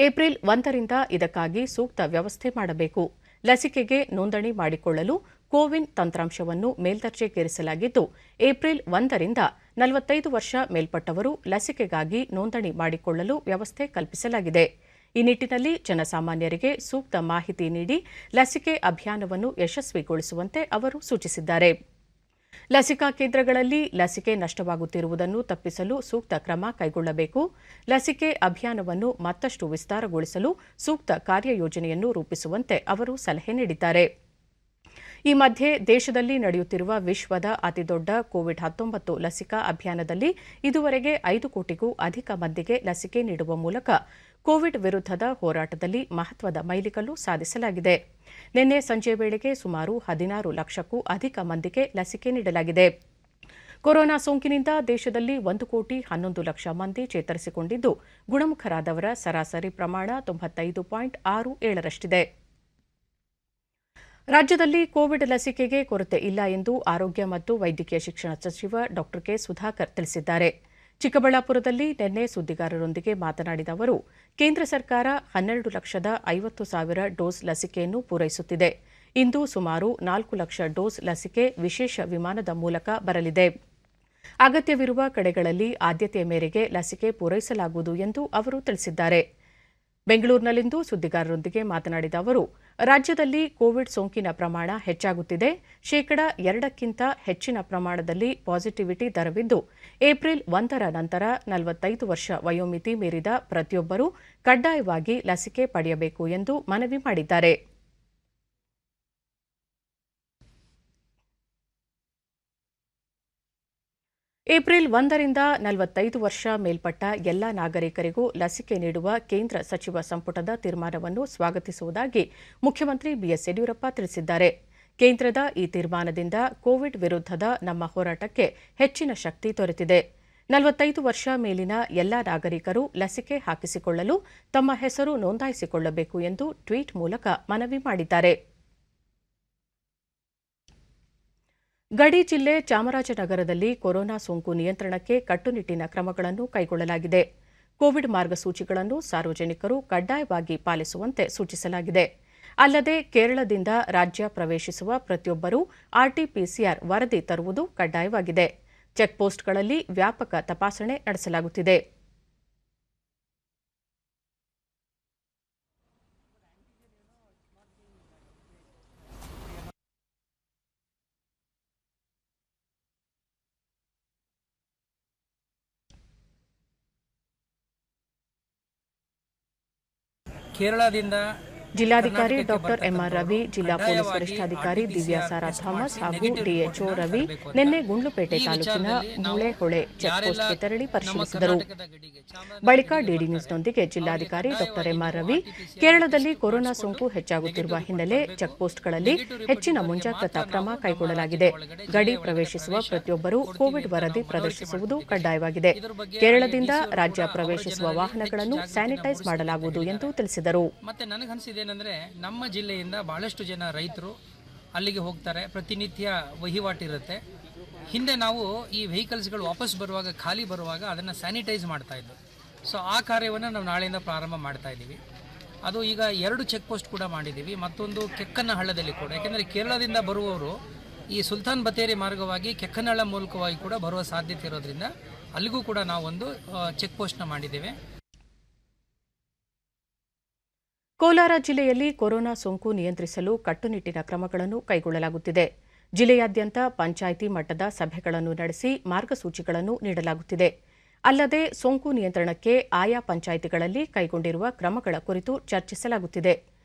ಏಪ್ರಿಲ್ 1ರಿಂದ ಇದಕ್ಕಾಗಿ ಸೂಕ್ತ ವ್ಯವಸ್ಥೆ ಮಾಡಬೇಕು. ಲಸಿಕೆಗೆ ನೋಂದಣಿ ಮಾಡಿಕೊಳ್ಳಲು ಕೋವಿನ್ ತಂತ್ರಾಂಶವನ್ನು ಮೇಲ್ದರ್ಜೆಗೇರಿಸಲಾಗಿದ್ದು, ಏಪ್ರಿಲ್ 1ರಿಂದ 45 ವರ್ಷ ಮೇಲ್ಪಟ್ಟವರು ಲಸಿಕೆಗಾಗಿ ನೋಂದಣಿ ಮಾಡಿಕೊಳ್ಳಲು ವ್ಯವಸ್ಥೆ ಕಲ್ಪಿಸಲಾಗಿದೆ. ಈ ನಿಟ್ಟಿನಲ್ಲಿ ಜನಸಾಮಾನ್ಯರಿಗೆ ಸೂಕ್ತ ಮಾಹಿತಿ ನೀಡಿ ಲಸಿಕೆ ಅಭಿಯಾನವನ್ನು ಯಶಸ್ವಿಗೊಳಿಸುವಂತೆ ಅವರು ಸೂಚಿಸಿದ್ದಾರೆ. ಲಸಿಕಾ ಕೇಂದ್ರಗಳಲ್ಲಿ ಲಸಿಕೆ ನಷ್ಟವಾಗುತ್ತಿರುವುದನ್ನು ತಪ್ಪಿಸಲು ಸೂಕ್ತ ಕ್ರಮ ಕೈಗೊಳ್ಳಬೇಕು. ಲಸಿಕೆ ಅಭಿಯಾನವನ್ನು ಮತ್ತಷ್ಟು ವಿಸ್ತಾರಗೊಳಿಸಲು ಸೂಕ್ತ ಕಾರ್ಯಯೋಜನೆಯನ್ನು ರೂಪಿಸುವಂತೆ ಅವರು ಸಲಹೆ ನೀಡಿದ್ದಾರೆ. ಈ ಮಧ್ಯೆ ದೇಶದಲ್ಲಿ ನಡೆಯುತ್ತಿರುವ ವಿಶ್ವದ ಅತಿದೊಡ್ಡ ಕೋವಿಡ್-19 ಲಸಿಕಾ ಅಭಿಯಾನದಲ್ಲಿ ಇದುವರೆಗೆ 5 ಕೋಟಿಗೂ ಅಧಿಕ ಮಂದಿಗೆ ಲಸಿಕೆ ನೀಡುವ ಮೂಲಕ ಕೋವಿಡ್ ವಿರುದ್ಧದ ಹೋರಾಟದಲ್ಲಿ ಮಹತ್ವದ ಮೈಲಿಗಲ್ಲು ಸಾಧಿಸಲಾಗಿದೆ. ನಿನ್ನೆ ಸಂಜೆ ವೇಳೆಗೆ ಸುಮಾರು 16 ಲಕ್ಷಕ್ಕೂ ಅಧಿಕ ಮಂದಿಗೆ ಲಸಿಕೆ ನೀಡಲಾಗಿದೆ. ಕೊರೋನಾ ಸೋಂಕಿನಿಂದ ದೇಶದಲ್ಲಿ 1,11 ಲಕ್ಷ ಮಂದಿ ಚೇತರಿಸಿಕೊಂಡಿದ್ದು, ಗುಣಮುಖರಾದವರ ಸರಾಸರಿ ಪ್ರಮಾಣ 95.67ರಷ್ಟಿದೆ. ರಾಜ್ಯದಲ್ಲಿ ಕೋವಿಡ್ ಲಸಿಕೆಗೆ ಕೊರತೆ ಇಲ್ಲ ಎಂದು ಆರೋಗ್ಯ ಮತ್ತು ವೈದ್ಯಕೀಯ ಶಿಕ್ಷಣ ಸಚಿವ ಡಾ ಕೆ ಸುಧಾಕರ್ ತಿಳಿಸಿದ್ದಾರೆ. ಚಿಕ್ಕಬಳ್ಳಾಪುರದಲ್ಲಿ ನಿನ್ನೆ ಸುದ್ದಿಗಾರರೊಂದಿಗೆ ಮಾತನಾಡಿದ ಅವರು, ಕೇಂದ್ರ ಸರ್ಕಾರ 12,50,000 ಡೋಸ್ ಲಸಿಕೆಯನ್ನು ಪೂರೈಸುತ್ತಿದೆ. ಇಂದು ಸುಮಾರು 4 ಲಕ್ಷ ಡೋಸ್ ಲಸಿಕೆ ವಿಶೇಷ ವಿಮಾನದ ಮೂಲಕ ಬರಲಿದೆ. ಅಗತ್ಯವಿರುವ ಕಡೆಗಳಲ್ಲಿ ಆದ್ಯತೆಯ ಮೇರೆಗೆ ಲಸಿಕೆ ಪೂರೈಸಲಾಗುವುದು ಎಂದು ಅವರು ತಿಳಿಸಿದ್ದಾರೆ. ಬೆಂಗಳೂರಿನಲ್ಲಿಂದು ಸುದ್ದಿಗಾರರೊಂದಿಗೆ ಮಾತನಾಡಿದ ಅವರು, ರಾಜ್ಯದಲ್ಲಿ ಕೋವಿಡ್ ಸೋಂಕಿನ ಪ್ರಮಾಣ ಹೆಚ್ಚಾಗುತ್ತಿದೆ. ಶೇಕಡ 2ಕ್ಕಿಂತ ಹೆಚ್ಚಿನ ಪ್ರಮಾಣದಲ್ಲಿ ಪಾಸಿಟಿವಿಟಿ ದರವಿದ್ದು, ಏಪ್ರಿಲ್ 1ರ ನಂತರ 45 ವರ್ಷ ವಯೋಮಿತಿ ಮೀರಿದ ಪ್ರತಿಯೊಬ್ಬರೂ ಕಡ್ಡಾಯವಾಗಿ ಲಸಿಕೆ ಪಡೆಯಬೇಕು ಎಂದು ಮನವಿ ಮಾಡಿದ್ದಾರೆ. ಏಪ್ರಿಲ್ 1ರಿಂದ 45 ವರ್ಷ ಮೇಲ್ಪಟ್ಟ ಎಲ್ಲ ನಾಗರಿಕರಿಗೂ ಲಸಿಕೆ ನೀಡುವ ಕೇಂದ್ರ ಸಚಿವ ಸಂಪುಟದ ತೀರ್ಮಾನವನ್ನು ಸ್ವಾಗತಿಸುವುದಾಗಿ ಮುಖ್ಯಮಂತ್ರಿ ಬಿಎಸ್ ಯಡಿಯೂರಪ್ಪ ತಿಳಿಸಿದ್ದಾರೆ. ಕೇಂದ್ರದ ಈ ತೀರ್ಮಾನದಿಂದ ಕೋವಿಡ್ ವಿರುದ್ಧದ ನಮ್ಮ ಹೋರಾಟಕ್ಕೆ ಹೆಚ್ಚಿನ ಶಕ್ತಿ ದೊರೆತಿದೆ. 45 ವರ್ಷ ಮೇಲಿನ ಎಲ್ಲ ನಾಗರಿಕರು ಲಸಿಕೆ ಹಾಕಿಸಿಕೊಳ್ಳಲು ತಮ್ಮ ಹೆಸರು ನೋಂದಾಯಿಸಿಕೊಳ್ಳಬೇಕು ಎಂದು ಟ್ವೀಟ್ ಮೂಲಕ ಮನವಿ ಮಾಡಿದ್ದಾರೆ. ಗಡಿ ಜಿಲ್ಲೆ ಚಾಮರಾಜನಗರದಲ್ಲಿ ಕೊರೋನಾ ಸೋಂಕು ನಿಯಂತ್ರಣಕ್ಕೆ ಕಟ್ಟುನಿಟ್ಟಿನ ಕ್ರಮಗಳನ್ನು ಕೈಗೊಳ್ಳಲಾಗಿದೆ. ಕೋವಿಡ್ ಮಾರ್ಗಸೂಚಿಗಳನ್ನು ಸಾರ್ವಜನಿಕರು ಕಡ್ಡಾಯವಾಗಿ ಪಾಲಿಸುವಂತೆ ಸೂಚಿಸಲಾಗಿದೆ. ಅಲ್ಲದೆ ಕೇರಳದಿಂದ ರಾಜ್ಯ ಪ್ರವೇಶಿಸುವ ಪ್ರತಿಯೊಬ್ಬರೂ ಆರ್ಟಿಪಿಸಿಆರ್ ವರದಿ ತರುವುದು ಕಡ್ಡಾಯವಾಗಿದೆ. ಚೆಕ್ಪೋಸ್ಟ್ಗಳಲ್ಲಿ ವ್ಯಾಪಕ ತಪಾಸಣೆ ನಡೆಸಲಾಗುತ್ತಿದೆ. ಕೇರಳದಿಂದ ಜಿಲ್ಲಾಧಿಕಾರಿ ಡಾಕ್ಟರ್ ಎಂಆರ್ ರವಿ, ಜಿಲ್ಲಾ ಪೊಲೀಸ್ ವರಿಷ್ಠಾಧಿಕಾರಿ ದಿವ್ಯಾ ಸಾರಾ ಥಾಮಸ್ ಹಾಗೂ ಡಿಎಚ್ಒ ರವಿ ನಿನ್ನೆ ಗುಂಡ್ಲುಪೇಟೆ ತಾಲೂಕಿನ ಮೂಳೆಹೊಳೆ ಚೆಕ್ಪೋಸ್ಟ್ಗೆ ತೆರಳಿ ಪರಿಶೀಲಿಸಿದರು. ಬಳಿಕ ಡಿಡಿ ನ್ಯೂಸ್ನೊಂದಿಗೆ ಜಿಲ್ಲಾಧಿಕಾರಿ ಡಾಕ್ಟರ್ ಎಂಆರ್ ರವಿ ಕೇರಳದಲ್ಲಿ ಕೊರೋನಾ ಸೋಂಕು ಹೆಚ್ಚಾಗುತ್ತಿರುವ ಹಿನ್ನೆಲೆ ಚೆಕ್ಪೋಸ್ಟ್ಗಳಲ್ಲಿ ಹೆಚ್ಚಿನ ಮುಂಜಾಗ್ರತಾ ಕ್ರಮ ಕೈಗೊಳ್ಳಲಾಗಿದೆ. ಗಡಿ ಪ್ರವೇಶಿಸುವ ಪ್ರತಿಯೊಬ್ಬರೂ ಕೋವಿಡ್ ವರದಿ ಪ್ರದರ್ಶಿಸುವುದು ಕಡ್ಡಾಯವಾಗಿದೆ. ಕೇರಳದಿಂದ ರಾಜ್ಯ ಪ್ರವೇಶಿಸುವ ವಾಹನಗಳನ್ನು ಸ್ಯಾನಿಟೈಸ್ ಮಾಡಲಾಗುವುದು ಎಂದು ತಿಳಿಸಿದರು. ಏನಂದ್ರೆ ನಮ್ಮ ಜಿಲ್ಲೆಯಿಂದ ಬಹಳಷ್ಟು ಜನ ರೈತರು ಅಲ್ಲಿಗೆ ಹೋಗ್ತಾರೆ, ಪ್ರತಿನಿತ್ಯ ವಹಿವಾಟಿರುತ್ತೆ. ಹಿಂದೆ ನಾವು ಈ ವೆಹಿಕಲ್ಸ್ಗಳು ವಾಪಸ್ ಬರುವಾಗ ಖಾಲಿ ಬರುವಾಗ ಅದನ್ನು ಸ್ಯಾನಿಟೈಸ್ ಮಾಡ್ತಾ ಇದ್ವಿ. ಸೊ ಆ ಕಾರ್ಯವನ್ನು ನಾವು ನಾಳೆಯಿಂದ ಪ್ರಾರಂಭ ಮಾಡ್ತಾ ಇದ್ದೀವಿ. ಅದು ಈಗ 2 ಚೆಕ್ ಪೋಸ್ಟ್ ಕೂಡ ಮಾಡಿದ್ದೀವಿ, ಮತ್ತೊಂದು ಕೆಕ್ಕನಹಳ್ಳದಲ್ಲಿ ಕೂಡ. ಯಾಕೆಂದರೆ ಕೇರಳದಿಂದ ಬರುವವರು ಈ ಸುಲ್ತಾನ್ ಬತ್ತೇರಿ ಮಾರ್ಗವಾಗಿ ಕೆಕ್ಕನಹಳ್ಳ ಮೂಲಕವಾಗಿ ಕೂಡ ಬರುವ ಸಾಧ್ಯತೆ ಇರೋದ್ರಿಂದ ಅಲ್ಲಿಗೂ ಕೂಡ ನಾವು ಒಂದು ಚೆಕ್ ಪೋಸ್ಟ್ನ ಮಾಡಿದ್ದೇವೆ. ಕೋಲಾರ ಜಿಲ್ಲೆಯಲ್ಲಿ ಕೊರೋನಾ ಸೋಂಕು ನಿಯಂತ್ರಿಸಲು ಕಟ್ಟುನಿಟ್ಟಿನ ಕ್ರಮಗಳನ್ನು ಕೈಗೊಳ್ಳಲಾಗುತ್ತಿದೆ. ಜಿಲ್ಲೆಯಾದ್ಯಂತ ಪಂಚಾಯಿತಿ ಮಟ್ಟದ ಸಭೆಗಳನ್ನು ನಡೆಸಿ ಮಾರ್ಗಸೂಚಿಗಳನ್ನು ನೀಡಲಾಗುತ್ತಿದೆ. ಅಲ್ಲದೆ ಸೋಂಕು ನಿಯಂತ್ರಣಕ್ಕೆ ಆಯಾ ಪಂಚಾಯಿತಿಗಳಲ್ಲಿ ಕೈಗೊಂಡಿರುವ ಕ್ರಮಗಳ ಕುರಿತು ಚರ್ಚಿಸಲಾಗುತ್ತಿದೆ.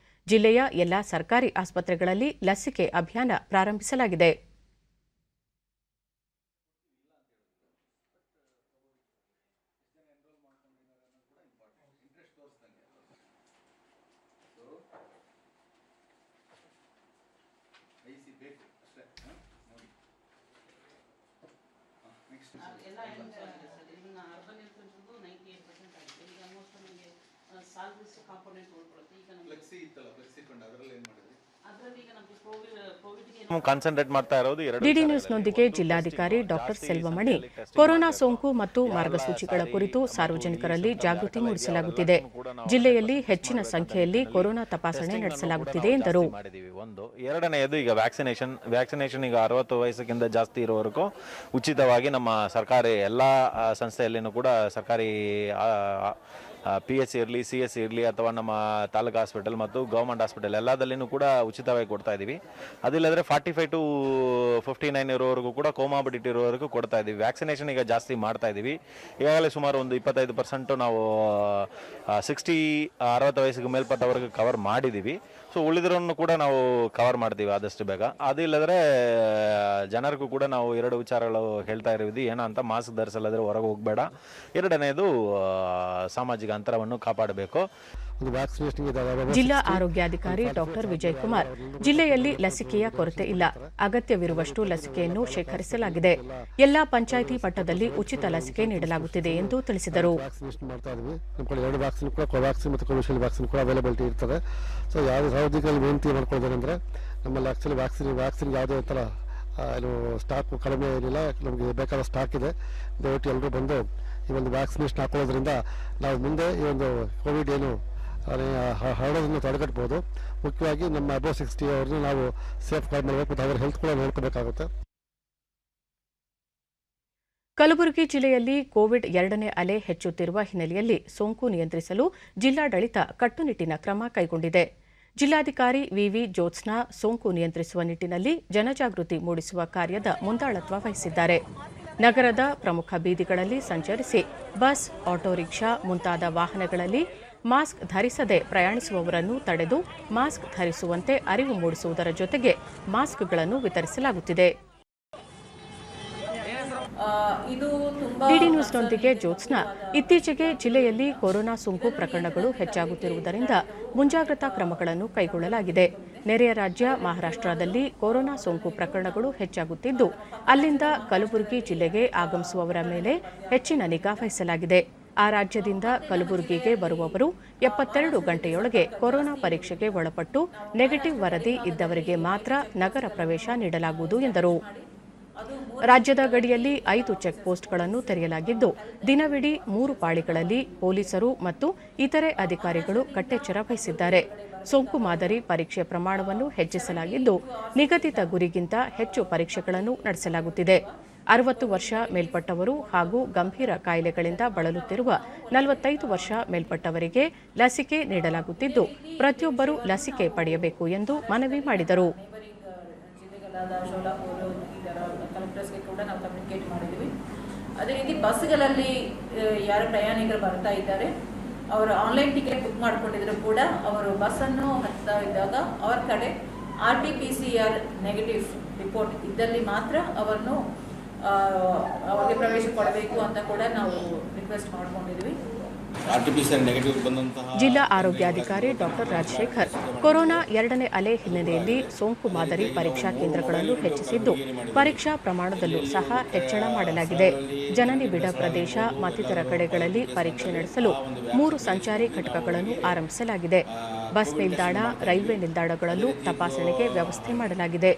ಜಿಲ್ಲೆಯ ಎಲ್ಲಾ ಸರ್ಕಾರಿ ಆಸ್ಪತ್ರೆಗಳಲ್ಲಿ ಲಸಿಕೆ ಅಭಿಯಾನ ಪ್ರಾರಂಭಿಸಲಾಗಿದೆ. ಡಿಡಿ ನ್ಯೂಸ್ನೊಂದಿಗೆ ಜಿಲ್ಲಾಧಿಕಾರಿ ಡಾಕ್ಟರ್ ಸೆಲ್ವಮಣಿ ಕೊರೋನಾ ಸೋಂಕು ಮತ್ತು ಮಾರ್ಗಸೂಚಿಗಳ ಕುರಿತು ಸಾರ್ವಜನಿಕರಲ್ಲಿ ಜಾಗೃತಿ ಮೂಡಿಸಲಾಗುತ್ತಿದೆ. ಜಿಲ್ಲೆಯಲ್ಲಿ ಹೆಚ್ಚಿನ ಸಂಖ್ಯೆಯಲ್ಲಿ ಕೊರೋನಾ ತಪಾಸಣೆ ನಡೆಸಲಾಗುತ್ತಿದೆ ಎಂದರು. ಎರಡನೆಯದು ಈಗ ವ್ಯಾಕ್ಸಿನೇಷನ್ ಈಗ 60 ವಯಸ್ಸಿಗಿಂತ ಜಾಸ್ತಿ ಇರುವವರೆಗೂ ಉಚಿತವಾಗಿ ನಮ್ಮ ಸರ್ಕಾರಿ ಎಲ್ಲ ಸಂಸ್ಥೆಯಲ್ಲಿನೂ ಕೂಡ ಸರ್ಕಾರಿ PH ಇರಲಿ, CS ಇರಲಿ ಅಥವಾ ನಮ್ಮ ತಾಲೂಕು ಹಾಸ್ಪಿಟಲ್ ಮತ್ತು ಗೌರ್ಮೆಂಟ್ ಹಾಸ್ಪಿಟಲ್ ಎಲ್ಲದಲ್ಲಿನೂ ಕೂಡ ಉಚಿತವಾಗಿ ಕೊಡ್ತಾ ಇದ್ದೀವಿ. ಅದಿಲ್ಲದ್ರೆ 45 to 59 ಇರೋವರೆಗೂ ಕೂಡ ಕೋಮಾಬಿಡಿಟಿ ಇರೋವರೆಗೂ ಕೊಡ್ತಾ ಇದ್ದೀವಿ. ವ್ಯಾಕ್ಸಿನೇಷನ್ ಈಗ ಜಾಸ್ತಿ ಮಾಡ್ತಾ ಇದ್ದೀವಿ. ಈಗಾಗಲೇ ಸುಮಾರು ಒಂದು 25% ನಾವು 60 ವಯಸ್ಸಿಗೆ ಮೇಲ್ಪಟ್ಟವರೆಗೂ ಕವರ್ ಮಾಡಿದ್ದೀವಿ. ಸೊ ಉಳಿದಿರೋನ್ನು ಕೂಡ ನಾವು ಕವರ್ ಮಾಡ್ತೀವಿ ಆದಷ್ಟು ಬೇಗ. ಅದಿಲ್ಲದ್ರೆ ಜನರಿಗೂ ಕೂಡ ನಾವು 2 ವಿಚಾರಗಳು ಹೇಳ್ತಾ ಇರೋದು ಏನೋ ಅಂತ, ಮಾಸ್ಕ್ ಧರಿಸಲ್ಲದ್ರೆ ಹೊರಗೆ ಹೋಗಬೇಡ, ಎರಡನೇದು ಸಾಮಾಜಿಕ ಅಂತರವನ್ನು ಕಾಪಾಡಬೇಕು. ಜಿಲ್ಲಾ ಆರೋಗ್ಯಾಧಿಕಾರಿ ಡಾಕ್ಟರ್ ವಿಜಯ್ ಕುಮಾರ್, ಜಿಲ್ಲೆಯಲ್ಲಿ ಲಸಿಕೆಯ ಕೊರತೆ ಇಲ್ಲ, ಅಗತ್ಯವಿರುವಷ್ಟು ಲಸಿಕೆಯನ್ನು ಶೇಖರಿಸಲಾಗಿದೆ. ಎಲ್ಲಾ ಪಂಚಾಯಿತಿ ಮಟ್ಟದಲ್ಲಿ ಉಚಿತ ಲಸಿಕೆ ನೀಡಲಾಗುತ್ತಿದೆ ಎಂದು ತಿಳಿಸಿದರು. ಅವೈಲಬಿಲಿಟಿ ಇರ್ತದೆ. ಸೊ ಯಾವುದೇ ಸಾರ್ವಜನಿಕರಲ್ಲಿ ವಿನಂತಿ ಮಾಡ್ಕೊಳ್ಳೋದೇನೆಂದ್ರೆ ನಮ್ಮಲ್ಲಿ ಆಕ್ಚುಲಿ ವ್ಯಾಕ್ಸಿನ್ ಯಾವುದೇ ಥರ ಸ್ಟಾಕ್ ಕಡಿಮೆ ಏನಿಲ್ಲ, ನಮಗೆ ಬೇಕಾದ ಸ್ಟಾಕ್ ಇದೆ. ದಯವಿಟ್ಟು ಎಲ್ಲರೂ ಬಂದು ಈ ಒಂದು ವ್ಯಾಕ್ಸಿನೇಷನ್ ಹಾಕೊಳ್ಳೋದ್ರಿಂದ ನಾವು ಮುಂದೆ ಈ ಒಂದು ಕೋವಿಡ್ ಏನು ಹರಡೋದನ್ನು ತಡೆಗಟ್ಟಬಹುದು. ಮುಖ್ಯವಾಗಿ ನಮ್ಮ ಅಬೌವ್ 60 ಅವ್ರನ್ನ ನಾವು ಸೇಫ್ ಗಾರ್ಡ್ ಮಾಡಬೇಕು ಮತ್ತು ಅವರ ಹೆಲ್ತ್ ಕೂಡ ನೋಡ್ಕೋಬೇಕಾಗುತ್ತೆ. ಕಲಬುರಗಿ ಜಿಲ್ಲೆಯಲ್ಲಿ ಕೋವಿಡ್ 2ನೇ ಅಲೆ ಹೆಚ್ಚುತ್ತಿರುವ ಹಿನ್ನೆಲೆಯಲ್ಲಿ ಸೋಂಕು ನಿಯಂತ್ರಿಸಲು ಜಿಲ್ಲಾಡಳಿತ ಕಟ್ಟುನಿಟ್ಟಿನ ಕ್ರಮ ಕೈಗೊಂಡಿದೆ. ಜಿಲ್ಲಾಧಿಕಾರಿ ವಿವಿ ಜ್ಯೋತ್ಸ್ನಾ ಸೋಂಕು ನಿಯಂತ್ರಿಸುವ ನಿಟ್ಟಿನಲ್ಲಿ ಜನಜಾಗೃತಿ ಮೂಡಿಸುವ ಕಾರ್ಯದ ಮುಂದಾಳತ್ವ ವಹಿಸಿದ್ದಾರೆ. ನಗರದ ಪ್ರಮುಖ ಬೀದಿಗಳಲ್ಲಿ ಸಂಚರಿಸಿ ಬಸ್, ಆಟೋ ರಿಕ್ಷಾ ಮುಂತಾದ ವಾಹನಗಳಲ್ಲಿ ಮಾಸ್ಕ್ ಧರಿಸದೆ ಪ್ರಯಾಣಿಸುವವರನ್ನು ತಡೆದು ಮಾಸ್ಕ್ ಧರಿಸುವಂತೆ ಅರಿವು ಮೂಡಿಸುವುದರ ಜೊತೆಗೆ ಮಾಸ್ಕ್ಗಳನ್ನು ವಿತರಿಸಲಾಗುತ್ತಿದೆ. ಡಿಡಿ ನ್ಯೂಸ್ನೊಂದಿಗೆ ಜ್ಯೋತ್ಸ್ನಾ, ಇತ್ತೀಚೆಗೆ ಜಿಲ್ಲೆಯಲ್ಲಿ ಕೊರೋನಾ ಸೋಂಕು ಪ್ರಕರಣಗಳು ಹೆಚ್ಚಾಗುತ್ತಿರುವುದರಿಂದ ಮುಂಜಾಗ್ರತಾ ಕ್ರಮಗಳನ್ನು ಕೈಗೊಳ್ಳಲಾಗಿದೆ. ನೆರೆಯ ರಾಜ್ಯ ಮಹಾರಾಷ್ಟ್ರದಲ್ಲಿ ಕೊರೋನಾ ಸೋಂಕು ಪ್ರಕರಣಗಳು ಹೆಚ್ಚಾಗುತ್ತಿದ್ದು, ಅಲ್ಲಿಂದ ಕಲಬುರಗಿ ಜಿಲ್ಲೆಗೆ ಆಗಮಿಸುವವರ ಮೇಲೆ ಹೆಚ್ಚಿನ ನಿಗಾ ವಹಿಸಲಾಗಿದೆ. ಆ ರಾಜ್ಯದಿಂದ ಕಲಬುರಗಿಗೆ ಬರುವವರು 72 ಗಂಟೆಯೊಳಗೆ ಕೊರೋನಾ ಪರೀಕ್ಷೆಗೆ ಒಳಪಟ್ಟು ನೆಗೆಟಿವ್ ವರದಿ ಇದ್ದವರಿಗೆ ಮಾತ್ರ ನಗರ ಪ್ರವೇಶ ನೀಡಲಾಗುವುದು ಎಂದರು. ರಾಜ್ಯದ ಗಡಿಯಲ್ಲಿ 5 ಚೆಕ್ ಪೋಸ್ಟ್ಗಳನ್ನು ತೆರೆಯಲಾಗಿದ್ದು, ದಿನವಿಡೀ 3 ಪಾಳಿಗಳಲ್ಲಿ ಪೊಲೀಸರು ಮತ್ತು ಇತರೆ ಅಧಿಕಾರಿಗಳು ಕಟ್ಟೆಚ್ಚರ ವಹಿಸಿದ್ದಾರೆ. ಸೋಂಕು ಮಾದರಿ ಪರೀಕ್ಷೆ ಪ್ರಮಾಣವನ್ನು ಹೆಚ್ಚಿಸಲಾಗಿದ್ದು ನಿಗದಿತ ಗುರಿಗಿಂತ ಹೆಚ್ಚು ಪರೀಕ್ಷೆಗಳನ್ನು ನಡೆಸಲಾಗುತ್ತಿದೆ. 60 ವರ್ಷ ಮೇಲ್ಪಟ್ಟವರು ಹಾಗೂ ಗಂಭೀರ ಕಾಯಿಲೆಗಳಿಂದ ಬಳಲುತ್ತಿರುವ 45 ವರ್ಷ ಮೇಲ್ಪಟ್ಟವರಿಗೆ ಲಸಿಕೆ ನೀಡಲಾಗುತ್ತಿದ್ದು ಪ್ರತಿಯೊಬ್ಬರೂ ಲಸಿಕೆ ಪಡೆಯಬೇಕು ಎಂದು ಮನವಿ ಮಾಡಿದರು. ಕಲೆಕ್ಟರ್ಸ್ಗೆ ಕೂಡ ನಾವು ಕಮ್ಯುನಿಕೇಟ್ ಮಾಡಿದ್ದೀವಿ. ಅದೇ ರೀತಿ ಬಸ್ಗಳಲ್ಲಿ ಯಾರು ಪ್ರಯಾಣಿಕರು ಬರ್ತಾ ಇದ್ದಾರೆ ಅವರು ಆನ್ಲೈನ್ ಟಿಕೆಟ್ ಬುಕ್ ಮಾಡ್ಕೊಂಡಿದ್ರು ಕೂಡ ಅವರು ಬಸ್ಸನ್ನು ಹತ್ತಾ ಇದ್ದಾಗ ಅವರ ಕಡೆ RT-PCR ನೆಗೆಟಿವ್ ರಿಪೋರ್ಟ್ ಇದ್ದಲ್ಲಿ ಮಾತ್ರ ಅವರನ್ನು ಅವರಿಗೆ ಪ್ರವೇಶ ಕೊಡಬೇಕು ಅಂತ ಕೂಡ ನಾವು ರಿಕ್ವೆಸ್ಟ್ ಮಾಡ್ಕೊಂಡಿದ್ವಿ. ಜಿಲ್ಲಾ ಆರೋಗ್ಯಾಧಿಕಾರಿ ಡಾಕ್ಟರ್ ರಾಜಶೇಖರ್ ಕೊರೋನಾ 2ನೇ ಅಲೆ ಹಿನ್ನೆಲೆಯಲ್ಲಿ ಸೋಂಕು ಮಾದರಿ ಪರೀಕ್ಷಾ ಕೇಂದ್ರಗಳನ್ನು ಹೆಚ್ಚಿಸಿದ್ದು ಪರೀಕ್ಷಾ ಪ್ರಮಾಣದಲ್ಲೂ ಸಹ ಹೆಚ್ಚಳ ಮಾಡಲಾಗಿದೆ. ಜನನಿಬಿಡ ಪ್ರದೇಶ ಮತ್ತಿತರ ಕಡೆಗಳಲ್ಲಿ ಪರೀಕ್ಷೆ ನಡೆಸಲು 3 ಸಂಚಾರಿ ಘಟಕಗಳನ್ನು ಆರಂಭಿಸಲಾಗಿದೆ. ಬಸ್ ನಿಲ್ದಾಣ, ರೈಲ್ವೆ ನಿಲ್ದಾಣಗಳಲ್ಲೂ ತಪಾಸಣೆಗೆ ವ್ಯವಸ್ಥೆ ಮಾಡಲಾಗಿದೆ.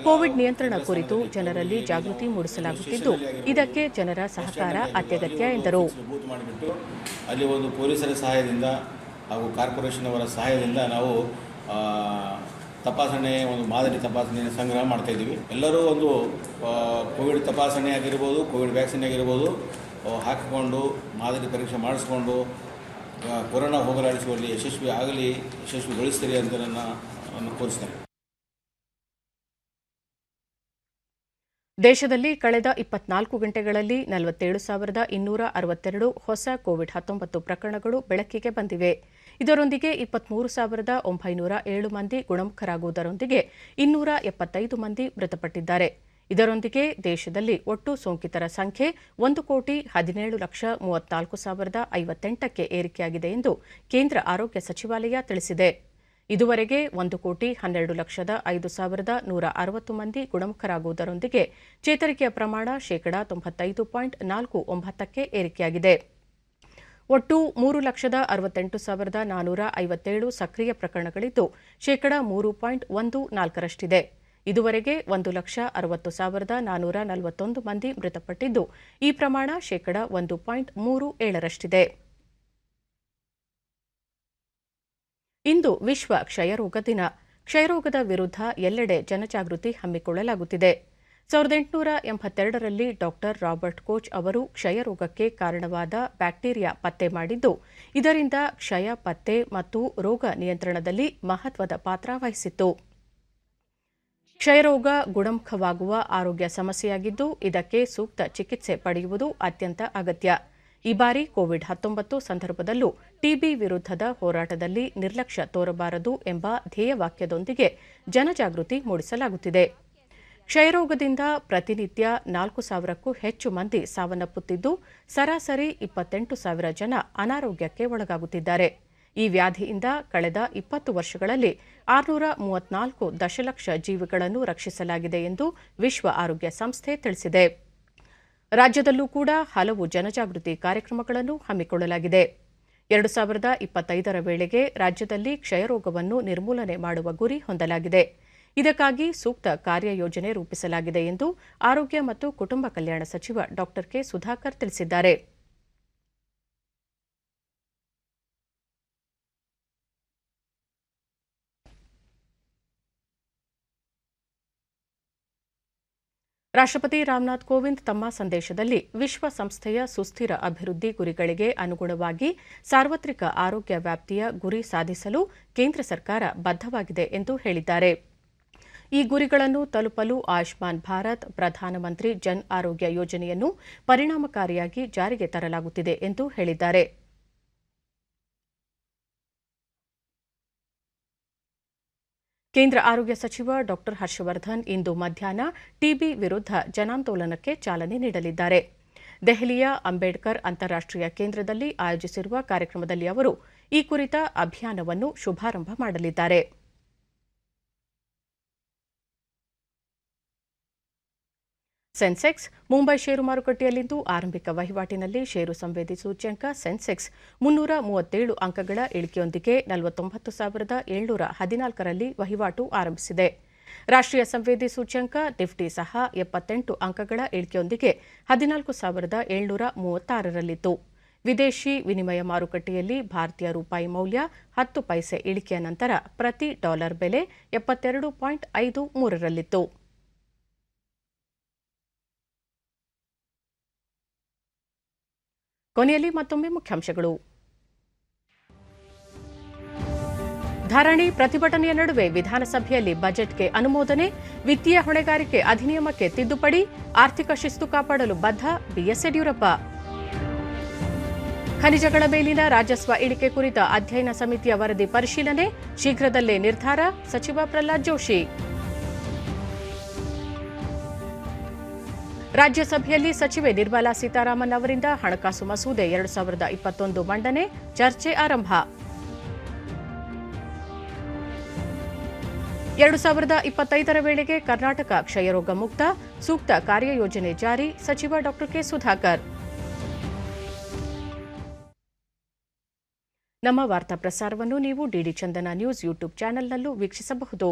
ಕೋವಿಡ್ ನಿಯಂತ್ರಣ ಕುರಿತು ಜನರಲ್ಲಿ ಜಾಗೃತಿ ಮೂಡಿಸಲಾಗುತ್ತಿದ್ದು ಇದಕ್ಕೆ ಜನರ ಸಹಕಾರ ಅತ್ಯಗತ್ಯ ಎಂದರು. ಅಲ್ಲಿ ಒಂದು ಪೊಲೀಸರ ಸಹಾಯದಿಂದ ಹಾಗೂ ಕಾರ್ಪೊರೇಷನ್ ಅವರ ಸಹಾಯದಿಂದ ನಾವು ತಪಾಸಣೆ ಒಂದು ಮಾದರಿ ತಪಾಸಣೆಯನ್ನು ಸಂಗ್ರಹ ಮಾಡ್ತಾ ಇದ್ದೀವಿ. ಎಲ್ಲರೂ ಒಂದು ಕೋವಿಡ್ ತಪಾಸಣೆ ಆಗಿರ್ಬೋದು, ಕೋವಿಡ್ ವ್ಯಾಕ್ಸಿನ್ ಆಗಿರ್ಬೋದು ಹಾಕಿಕೊಂಡು ಮಾದರಿ ಪರೀಕ್ಷೆ ಮಾಡಿಸ್ಕೊಂಡು ಕೊರೋನಾ ಹೋಗಲಾಡಿಸುವಲ್ಲಿ ಯಶಸ್ವಿಗೊಳಿಸ್ತೀರಿ ಅಂತ ನಾನು ಕೋರಿಸ್ತೇನೆ. ದೇಶದಲ್ಲಿ ಕಳೆದ 24 ಗಂಟೆಗಳಲ್ಲಿ 47,262 ಹೊಸ ಕೋವಿಡ್-19 ಪ್ರಕರಣಗಳು ಬೆಳಕಿಗೆ ಬಂದಿವೆ. ಇದರೊಂದಿಗೆ 23,907 ಮಂದಿ ಗುಣಮುಖರಾಗುವುದರೊಂದಿಗೆ 275 ಮಂದಿ ಮೃತಪಟ್ಟಿದ್ದಾರೆ. ಇದರೊಂದಿಗೆ ದೇಶದಲ್ಲಿ ಒಟ್ಟು ಸೋಂಕಿತರ ಸಂಖ್ಯೆ 1,17,34,058ಕ್ಕೆ ಏರಿಕೆಯಾಗಿದೆ ಎಂದು ಕೇಂದ್ರ ಆರೋಗ್ಯ ಸಚಿವಾಲಯ ತಿಳಿಸಿದೆ. ಇದುವರೆಗೆ 1,12,05,160 ಮಂದಿ ಗುಣಮುಖರಾಗುವುದರೊಂದಿಗೆ ಚೇತರಿಕೆಯ ಪ್ರಮಾಣ ಶೇಕಡಾ 95.49ಕ್ಕೆ ಏರಿಕೆಯಾಗಿದೆ. ಒಟ್ಟು 3,68,457 ಸಕ್ರಿಯ ಪ್ರಕರಣಗಳಿದ್ದು ಶೇಕಡಾ 3.14ರಷ್ಟಿದೆ. ಇದುವರೆಗೆ 1,60,441 ಮಂದಿ ಮೃತಪಟ್ಟಿದ್ದು ಈ ಪ್ರಮಾಣ ಶೇಕಡಾ 1.37ರಷ್ಟಿದೆ. ಇಂದು ವಿಶ್ವ ಕ್ಷಯರೋಗ ದಿನ. ಕ್ಷಯರೋಗದ ವಿರುದ್ಧ ಎಲ್ಲೆಡೆ ಜನಜಾಗೃತಿ ಹಮ್ಮಿಕೊಳ್ಳಲಾಗುತ್ತಿದೆ. 1882ರಲ್ಲಿ ಡಾಕ್ಟರ್ ರಾಬರ್ಟ್ ಕೋಚ್ ಅವರು ಕ್ಷಯರೋಗಕ್ಕೆ ಕಾರಣವಾದ ಬ್ಯಾಕ್ಟೀರಿಯಾ ಪತ್ತೆ ಮಾಡಿದ್ದು ಇದರಿಂದ ಕ್ಷಯ ಪತ್ತೆ ಮತ್ತು ರೋಗ ನಿಯಂತ್ರಣದಲ್ಲಿ ಮಹತ್ವದ ಪಾತ್ರ ವಹಿಸಿತ್ತು. ಕ್ಷಯರೋಗ ಗುಣಮುಖವಾಗುವ ಆರೋಗ್ಯ ಸಮಸ್ಯೆಯಾಗಿದ್ದು ಇದಕ್ಕೆ ಸೂಕ್ತ ಚಿಕಿತ್ಸೆ ಪಡೆಯುವುದು ಅತ್ಯಂತ ಅಗತ್ಯ. ಈ ಬಾರಿ ಕೋವಿಡ್-19 ಸಂದರ್ಭದಲ್ಲೂ ಟಿಬಿ ವಿರುದ್ಧದ ಹೋರಾಟದಲ್ಲಿ ನಿರ್ಲಕ್ಷ್ಯ ತೋರಬಾರದು ಎಂಬ ಧ್ಯೇಯವಾಕ್ಯದೊಂದಿಗೆ ಜನಜಾಗೃತಿ ಮೂಡಿಸಲಾಗುತ್ತಿದೆ. ಕ್ಷಯರೋಗದಿಂದ ಪ್ರತಿನಿತ್ಯ 4,000ಕ್ಕೂ ಹೆಚ್ಚು ಮಂದಿ ಸಾವನ್ನಪ್ಪುತ್ತಿದ್ದು ಸರಾಸರಿ 28,000 ಜನ ಅನಾರೋಗ್ಯಕ್ಕೆ ಒಳಗಾಗುತ್ತಿದ್ದಾರೆ. ಈ ವ್ಯಾಧಿಯಿಂದ ಕಳೆದ 20 ವರ್ಷಗಳಲ್ಲಿ 634 ದಶಲಕ್ಷ ಜೀವಗಳನ್ನು ರಕ್ಷಿಸಲಾಗಿದೆ ಎಂದು ವಿಶ್ವ ಆರೋಗ್ಯ ಸಂಸ್ಥೆ ತಿಳಿಸಿದೆ. ರಾಜ್ಯದಲ್ಲೂ ಕೂಡ ಹಲವು ಜನಜಾಗೃತಿ ಕಾರ್ಯಕ್ರಮಗಳನ್ನು ಹಮ್ಮಿಕೊಳ್ಳಲಾಗಿದೆ. 2025ರ ವೇಳೆಗೆ ರಾಜ್ಯದಲ್ಲಿ ಕ್ಷಯರೋಗವನ್ನು ನಿರ್ಮೂಲನೆ ಮಾಡುವ ಗುರಿ ಹೊಂದಲಾಗಿದೆ. ಇದಕ್ಕಾಗಿ ಸೂಕ್ತ ಕಾರ್ಯಯೋಜನೆ ರೂಪಿಸಲಾಗಿದೆ ಎಂದು ಆರೋಗ್ಯ ಮತ್ತು ಕುಟುಂಬ ಕಲ್ಯಾಣ ಸಚಿವ ಡಾ ಕೆ ಸುಧಾಕರ್ ತಿಳಿಸಿದ್ದಾರೆ. ರಾಷ್ಟ್ರಪತಿ ರಾಮನಾಥ್ ಕೋವಿಂದ್ ತಮ್ಮ ಸಂದೇಶದಲ್ಲಿ ವಿಶ್ವಸಂಸ್ಥೆಯ ಸುಸ್ಥಿರ ಅಭಿವೃದ್ಧಿ ಗುರಿಗಳಿಗೆ ಅನುಗುಣವಾಗಿ ಸಾರ್ವತ್ರಿಕ ಆರೋಗ್ಯ ವ್ಯಾಪ್ತಿಯ ಗುರಿ ಸಾಧಿಸಲು ಕೇಂದ್ರ ಸರ್ಕಾರ ಬದ್ಧವಾಗಿದೆ ಎಂದು ಹೇಳಿದ್ದಾರೆ. ಈ ಗುರಿಗಳನ್ನು ತಲುಪಲು ಆಯುಷ್ಮಾನ್ ಭಾರತ್, ಪ್ರಧಾನಮಂತ್ರಿ ಜನ್ ಆರೋಗ್ಯ ಯೋಜನೆಯನ್ನು ಪರಿಣಾಮಕಾರಿಯಾಗಿ ಜಾರಿಗೆ ತರಲಾಗುತ್ತಿದೆ ಎಂದು ಹೇಳಿದ್ದಾರೆ. ಕೇಂದ್ರ ಆರೋಗ್ಯ ಸಚಿವ ಡಾ ಹರ್ಷವರ್ಧನ್ ಇಂದು ಮಧ್ಯಾಹ್ನ ಟಿಬಿ ವಿರುದ್ಧ ಜನಾಂದೋಲನಕ್ಕೆ ಚಾಲನೆ ನೀಡಲಿದ್ದಾರೆ. ದೆಹಲಿಯ ಅಂಬೇಡ್ಕರ್ ಅಂತಾರಾಷ್ಟೀಯ ಕೇಂದ್ರದಲ್ಲಿ ಆಯೋಜಿಸಿರುವ ಕಾರ್ಯಕ್ರಮದಲ್ಲಿ ಅವರು ಈ ಕುರಿತ ಅಭಿಯಾನವನ್ನು ಶುಭಾರಂಭ ಮಾಡಲಿದ್ದಾರೆ. ಸೆನ್ಸೆಕ್ಸ್ ಮುಂಬೈ ಷೇರು ಮಾರುಕಟ್ಟೆಯಲ್ಲಿಂದು ಆರಂಭಿಕ ವಹಿವಾಟಿನಲ್ಲಿ ಷೇರು ಸಂವೇದಿ ಸೂಚ್ಯಂಕ ಸೆನ್ಸೆಕ್ಸ್ 337 ಅಂಕಗಳ ಇಳಿಕೆಯೊಂದಿಗೆ 49,714ರಲ್ಲಿ ವಹಿವಾಟು ಆರಂಭಿಸಿದೆ. ರಾಷ್ಟ್ರೀಯ ಸಂವೇದಿ ಸೂಚ್ಯಂಕ ನಿಫ್ಟಿ ಸಹ 78 ಅಂಕಗಳ ಇಳಿಕೆಯೊಂದಿಗೆ 14,736ರಲ್ಲಿತ್ತು. ವಿದೇಶಿ ವಿನಿಮಯ ಮಾರುಕಟ್ಟೆಯಲ್ಲಿ ಭಾರತೀಯ ರೂಪಾಯಿ ಮೌಲ್ಯ 10 ಪೈಸೆ ಇಳಿಕೆಯ ನಂತರ ಪ್ರತಿ ಡಾಲರ್ ಬೆಲೆ 72.53ರಲ್ಲಿತ್ತು. ಕೊನೆಯಲ್ಲಿ ಮತ್ತೊಮ್ಮೆ ಮುಖ್ಯಾಂಶಗಳು. ಧರಣಿ ಪ್ರತಿಭಟನೆಯ ನಡುವೆ ವಿಧಾನಸಭೆಯಲ್ಲಿ ಬಜೆಟ್ಗೆ ಅನುಮೋದನೆ, ವಿತ್ತೀಯ ಹೊಣೆಗಾರಿಕೆ ಅಧಿನಿಯಮಕ್ಕೆ ತಿದ್ದುಪಡಿ, ಆರ್ಥಿಕ ಶಿಸ್ತು ಕಾಪಾಡಲು ಬದ್ಧ ಬಿಎಸ್ ಯಡಿಯೂರಪ್ಪ. ಖನಿಜಗಳ ಮೇಲಿನ ರಾಜಸ್ವ ಇಳಿಕೆ ಕುರಿತ ಅಧ್ಯಯನ ಸಮಿತಿಯ ವರದಿ ಪರಿಶೀಲನೆ, ಶೀಘ್ರದಲ್ಲೇ ನಿರ್ಧಾರ, ಸಚಿವ ಪ್ರಹ್ಲಾದ್ ಜೋಶಿ. ರಾಜ್ಯಸಭೆಯಲ್ಲಿ ಸಚಿವೆ ನಿರ್ಮಲಾ ಸೀತಾರಾಮನ್ ಅವರಿಂದ ಹಣಕಾಸು ಮಸೂದೆ 2021 ಮಂಡನೆ, ಚರ್ಚೆ ಆರಂಭ. 2025ರ ವೇಳೆಗೆ ಕರ್ನಾಟಕ ಕ್ಷಯರೋಗ ಮುಕ್ತ, ಸೂಕ್ತ ಕಾರ್ಯಯೋಜನೆ ಜಾರಿ, ಸಚಿವ ಡಾ ಕೆ ಸುಧಾಕರ್. ನಮ್ಮ ವಾರ್ತಾ ಪ್ರಸಾರವನ್ನು ನೀವು ಡಿಡಿ ಚಂದನ ನ್ಯೂಸ್ ಯೂಟ್ಯೂಬ್ ಚಾನೆಲ್ನಲ್ಲೂ ವೀಕ್ಷಿಸಬಹುದು.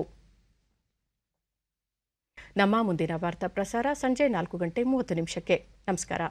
ನಮ್ಮ ಮುಂದಿನ ವಾರ್ತಾ ಪ್ರಸಾರ ಸಂಜೆ 4:30 ನಮಸ್ಕಾರ.